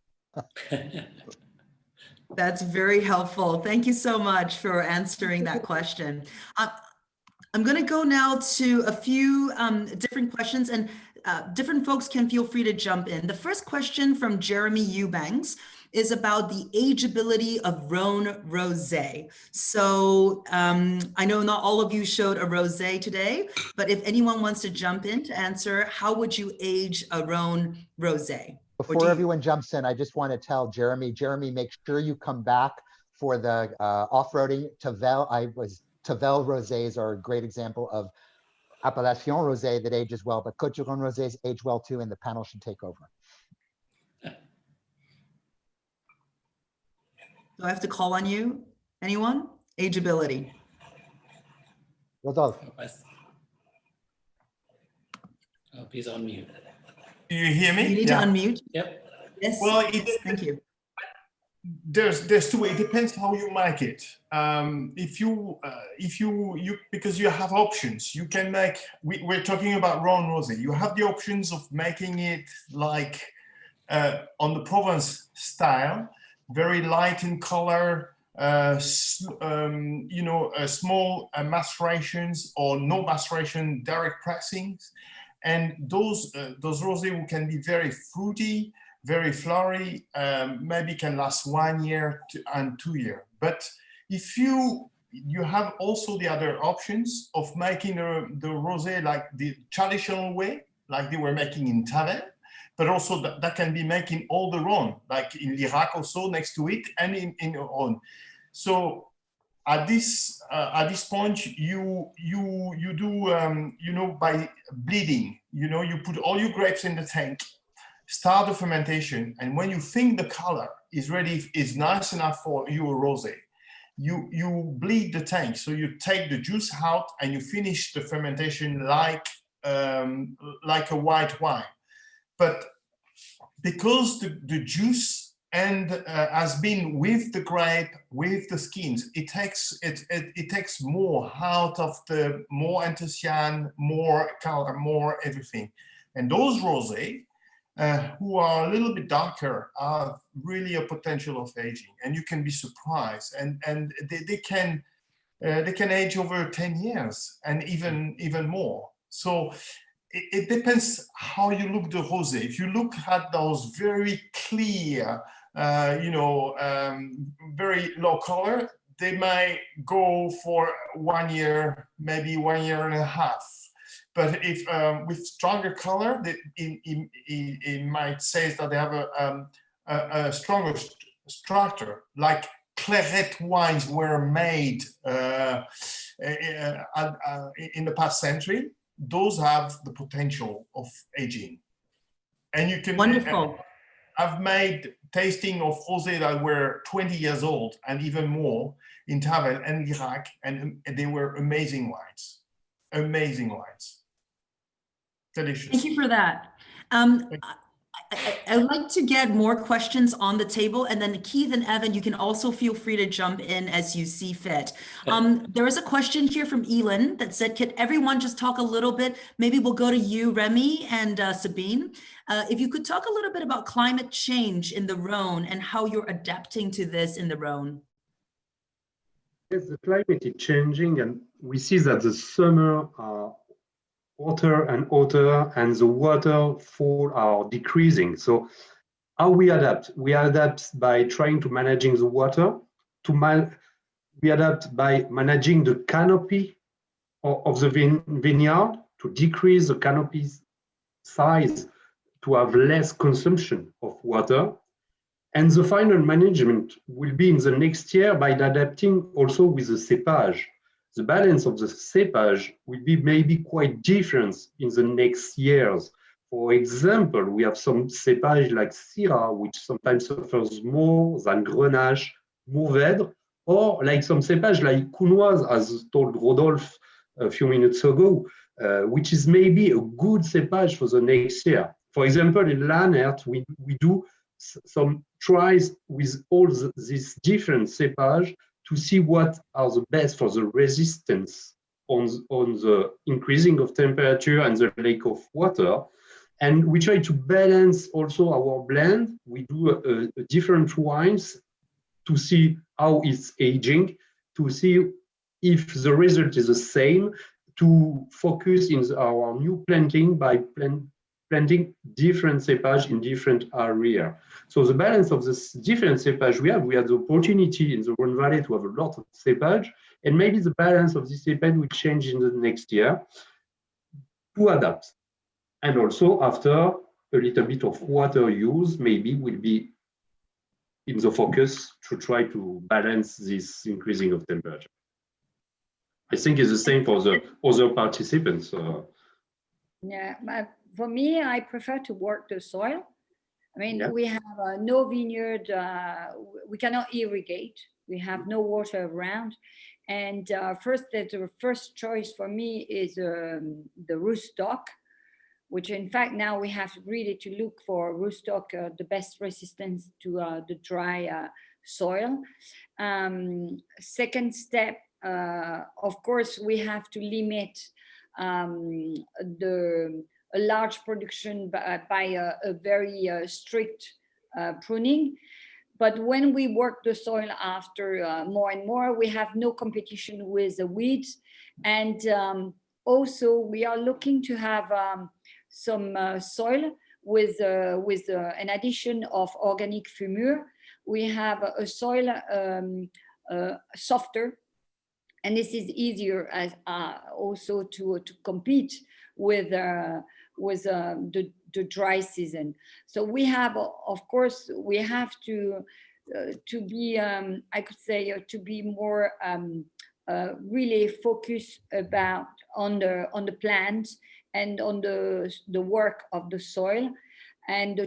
That's very helpful. Thank you so much for answering that question. I'm going to go now to a few different questions, and different folks can feel free to jump in. The first question from Jeremy Eubanks is about the ageability of Rhône Rosé. So I know not all of you showed a rosé today, but if anyone wants to jump in to answer, how would you age a Rhône Rosé? Before everyone jumps in, I just want to tell Jeremy, make sure you come back for the off-roading. Tavel rosés are a great example of Appellation rosé that ages well, but Côtes du Rhône rosés age well too, and the panel should take over. Do I have to call on you? Anyone? Ageability. Rodolphe. Oh, he's on mute. Do you hear me? You need to unmute. Yep. Yes. Well, thank you. There's two ways. It depends how you make it. If you because you have options, you can make. We're talking about Rhône Rosé. You have the options of making it like on the Provence style, very light in color. Small macerations or no maceration, direct pressings, and those rosé can be very fruity, very flowery, maybe can last 1 year and 2 years. But if you have also the other options of making the rosé like the traditional way, like they were making in Tavel, but also that can be making all the Rhône, like in Lirac also next to it, and in Rhône. So at this point, you do by bleeding. You put all your grapes in the tank, start the fermentation, and when you think the color is ready, is nice enough for your rosé, you bleed the tank. So you take the juice out and you finish the fermentation like a white wine. But because the juice has been with the grape, with the skins, it takes more out of the more anthocyane, more color, more everything. And those rosé who are a little bit darker are really a potential of aging, and you can be surprised. And they can age over 10 years and even more. So it depends how you look the rosé. If you look at those very clear, very low color, they may go for 1 year, maybe 1.5 years. But if with stronger color, it might say that they have a stronger structure, like claret wines were made in the past century. Those have the potential of aging. And you can. Wonderful. I've made tasting of rosé that were 20 years old and even more in Tavel and Lirac, and they were amazing wines. Amazing wines. Delicious. Thank you for that. I'd like to get more questions on the table, and then Keith and Evan, you can also feel free to jump in as you see fit. There is a question here from Elin that said, could everyone just talk a little bit? Maybe we'll go to you, Rémi and Sabine. If you could talk a little bit about climate change in the Rhône and how you're adapting to this in the Rhône. Yes, the climate is changing, and we see that the summer are hotter and hotter, and the waterfall are decreasing. So how we adapt? We adapt by trying to managing the water. We adapt by managing the canopy of the vineyard to decrease the canopy size to have less consumption of water. And the final management will be in the next year by adapting also with the cepage. The balance of the cepage will be maybe quite different in the next years. For example, we have some cepage like Syrah, which sometimes suffers more than Grenache, Mourvèdre, or like some cepage like Counoise, as told Rodolphe a few minutes ago, which is maybe a good cepage for the next year. For example, in Nerthe, we do some tries with all these different cepage to see what are the best for the resistance on the increasing of temperature and the lack of water. And we try to balance also our blend. We do different wines to see how it's aging, to see if the result is the same, to focus in our new planting by planting different cepage in different area. So the balance of this different cepage we had the opportunity in the Rhône Valley to have a lot of cepage, and maybe the balance of this cepage will change in the next year to adapt. And also after a little bit of water use, maybe will be in the focus to try to balance this increasing of temperature. I think it's the same for the other participants. Yeah, but for me, I prefer to work the soil. I mean, Yeah. we have no vineyard, we cannot irrigate, we have no water around. And the first choice for me is the rootstock, which in fact now we have really to look for rootstock, the best resistance to the dry soil. Second step, of course, we have to limit a large production by a very strict pruning. But when we work the soil after more and more, we have no competition with the weeds. And also we are looking to have some soil with an addition of organic fumure. We have a soil softer, and this is easier as also to compete with the dry season. So we have, of course, we have to be, I could say, to be more really focused on the plant and on the work of the soil, and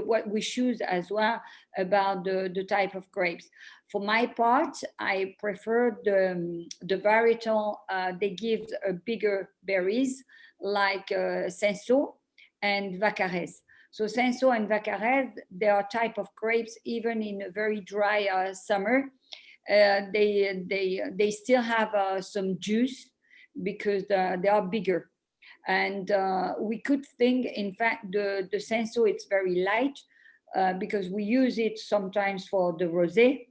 what we choose as well about the type of grapes. For my part, I prefer the varietal. They give bigger berries like Cinsault and Vaccarez. So Cinsault and Vaccarez, they are type of grapes even in a very dry summer. They still have some juice because they are bigger. And we could think, in fact, the Cinsault, it's very light because we use it sometimes for the rosé.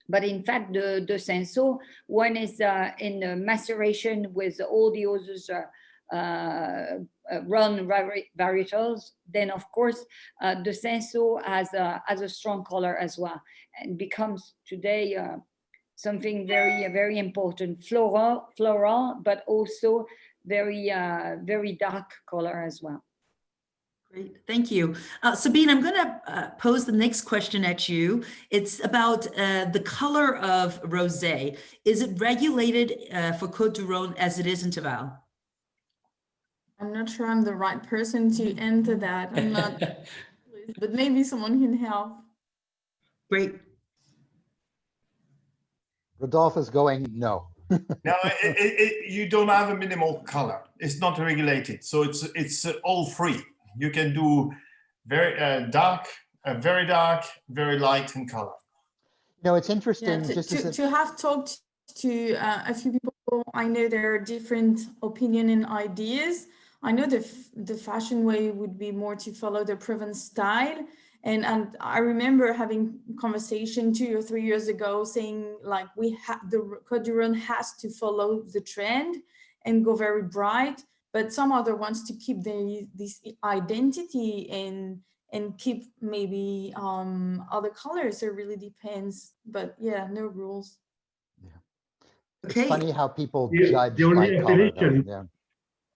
But in fact, the Cinsault, one is in maceration with all the other Rhône varietals. Then, of course, the Cinsault has a strong color as well, and becomes today something very, very important, floral, but also very, very dark color as well. Great, thank you. Sabine, I'm going to pose the next question at you. It's about the color of rosé. Is it regulated for Côtes du Rhône as it is in Tavel? I'm not sure I'm the right person to enter that. I'm not, but maybe someone can help. Great. Rodolphe is going no. No, you don't have a minimal color. It's not regulated, so it's all free. You can do very dark, very light in color. No, it's interesting. Yeah, to have talked to a few people, I know there are different opinions and ideas. I know the fashion way would be more to follow the Provence style. And I remember having conversation 2 or 3 years ago saying like the Côtes du Rhône has to follow the trend and go very bright, but some other wants to keep this identity and keep maybe other colors. It really depends, but yeah, no rules. Yeah. Okay. It's funny how people judge the only by color. appellation, Yeah.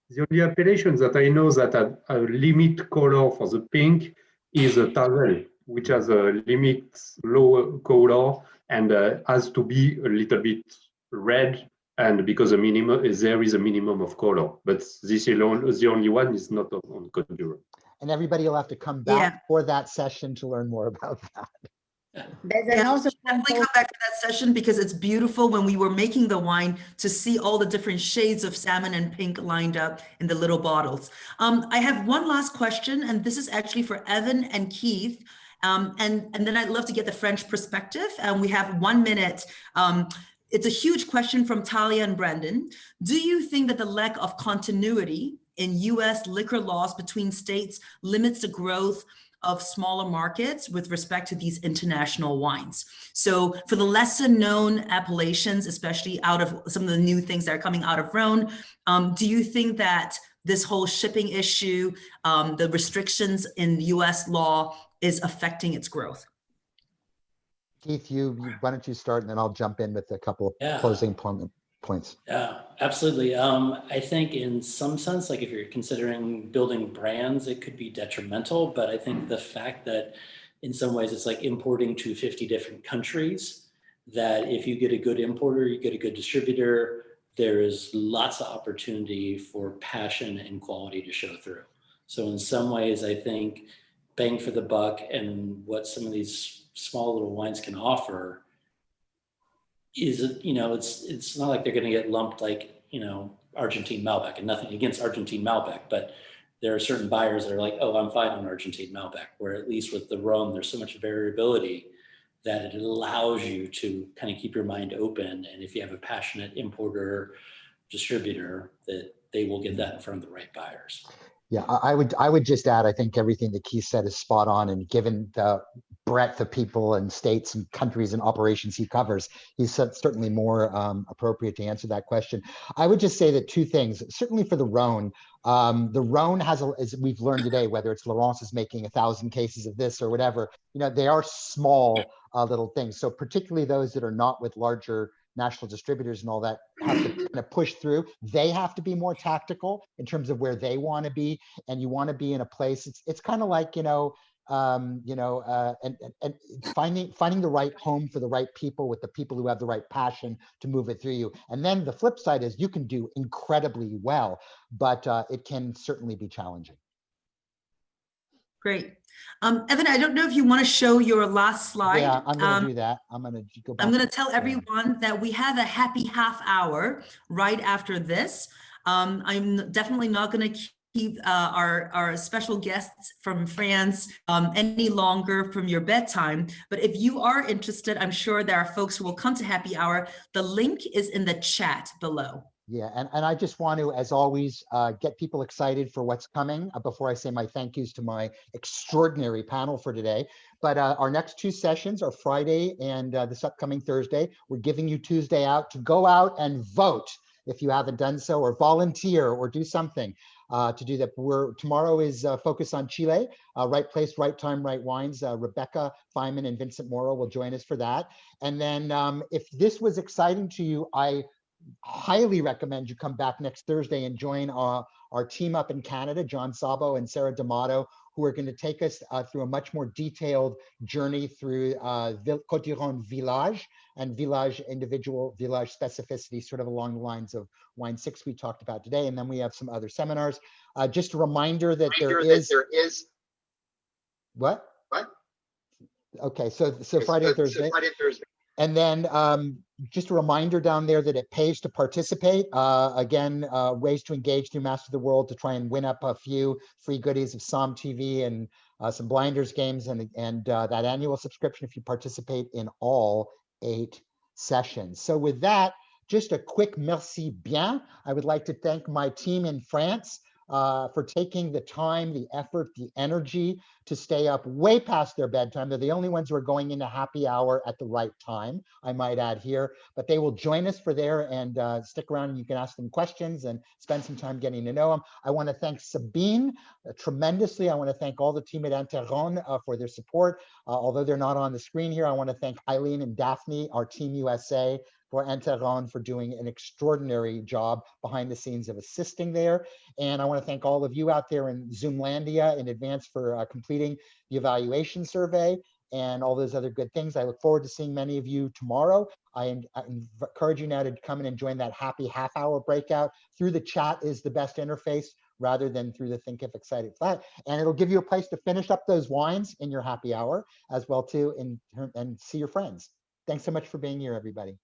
The only appellation that I know that a limit color for the pink is a Tavel, which has a limit low color and has to be a little bit red, and because there is a minimum of color. But this alone, the only one is not on Côtes du Rhône. And everybody will have to come back for that session to learn more about that. Definitely come back to that session because it's beautiful when we were making the wine to see all the different shades of salmon and pink lined up in the little bottles. I have one last question, and this is actually for Evan and Keith. And then I'd love to get the French perspective. And we have 1 minute. It's a huge question from Talia and Brendan. Do you think that the lack of continuity in US liquor laws between states limits the growth of smaller markets with respect to these international wines? So for the lesser known appellations, especially out of some of the new things that are coming out of Rhône, do you think that this whole shipping issue, the restrictions in US law is affecting its growth? Keith, why don't you start, and then I'll jump in with a couple of closing points. Yeah, absolutely. I think in some sense, like if you're considering building brands, it could be detrimental, but I think the fact that in some ways it's like importing to 50 different countries, that if you get a good importer, you get a good distributor, there is lots of opportunity for passion and quality to show through. So in some ways, I think bang for the buck and what some of these small little wines can offer is, it's not like they're going to get lumped like, Argentine Malbec, and nothing against Argentine Malbec, but there are certain buyers that are like, oh, I'm fine on Argentine Malbec, where at least with the Rhône, there's so much variability that it allows you to kind of keep your mind open. And if you have a passionate importer, distributor, that they will get that in front of the right buyers. Yeah, I would just add, I think everything that Keith said is spot on, and given the breadth of people and states and countries and operations he covers, he's certainly more appropriate to answer that question. I would just say that two things, certainly for the Rhône has, as we've learned today, whether it's Laurence is making 1,000 cases of this or whatever, they are small little things. So particularly those that are not with larger national distributors and all that have to kind of push through. They have to be more tactical in terms of where they want to be, and you want to be in a place. It's kind of like and finding the right home for the right people with the people who have the right passion to move it through you. And then the flip side is you can do incredibly well, but it can certainly be challenging. Great. Evan, I don't know if you want to show your last slide. Yeah, I'm going to do that. I'm going to go back. I'm going to tell everyone that we have a happy half hour right after this. I'm definitely not going to keep our special guests from France any longer from your bedtime. But if you are interested, I'm sure there are folks who will come to happy hour. The link is in the chat below. Yeah, and I just want to, as always, get people excited for what's coming before I say my thank yous to my extraordinary panel for today. But our next two sessions are Friday and this upcoming Thursday. We're giving you Tuesday out to go out and vote if you haven't done so, or volunteer or do something to do that. Tomorrow is focused on Chile, right place, right time, right wines. Rebecca Feynman and Vincent Morrow will join us for that. And then if this was exciting to you, I highly recommend you come back next Thursday and join our team up in Canada, John Sabo and Sarah D'Amato, who are going to take us through a much more detailed journey through Côtes du Rhône Village and individual village specificity, sort of along the lines of Wine 6 we talked about today. And then we have some other seminars. Just a reminder that there is what? Okay, so Friday, Thursday. And then just a reminder down there that it pays to participate. Again, ways to engage through Master of the World to try and win up a few free goodies of Somm TV and some blinders games and that annual subscription if you participate in all 8 sessions. So with that, just a quick merci bien. I would like to thank my team in France for taking the time, the effort, the energy to stay up way past their bedtime. They're the only ones who are going into happy hour at the right time, I might add here, but they will join us for there and stick around and you can ask them questions and spend some time getting to know them. I want to thank Sabine tremendously. I want to thank all the team at Inter-Rhône for their support. Although they're not on the screen here, I want to thank Eileen and Daphne, our team USA, for Inter-Rhône for doing an extraordinary job behind the scenes of assisting there. And I want to thank all of you out there in Zoomlandia in advance for completing the evaluation survey and all those other good things. I look forward to seeing many of you tomorrow. I encourage you now to come in and join that happy half hour breakout. Through the chat is the best interface rather than through the Think If Excited flat. And it'll give you a place to finish up those wines in your happy hour as well too and see your friends. Thanks so much for being here, everybody.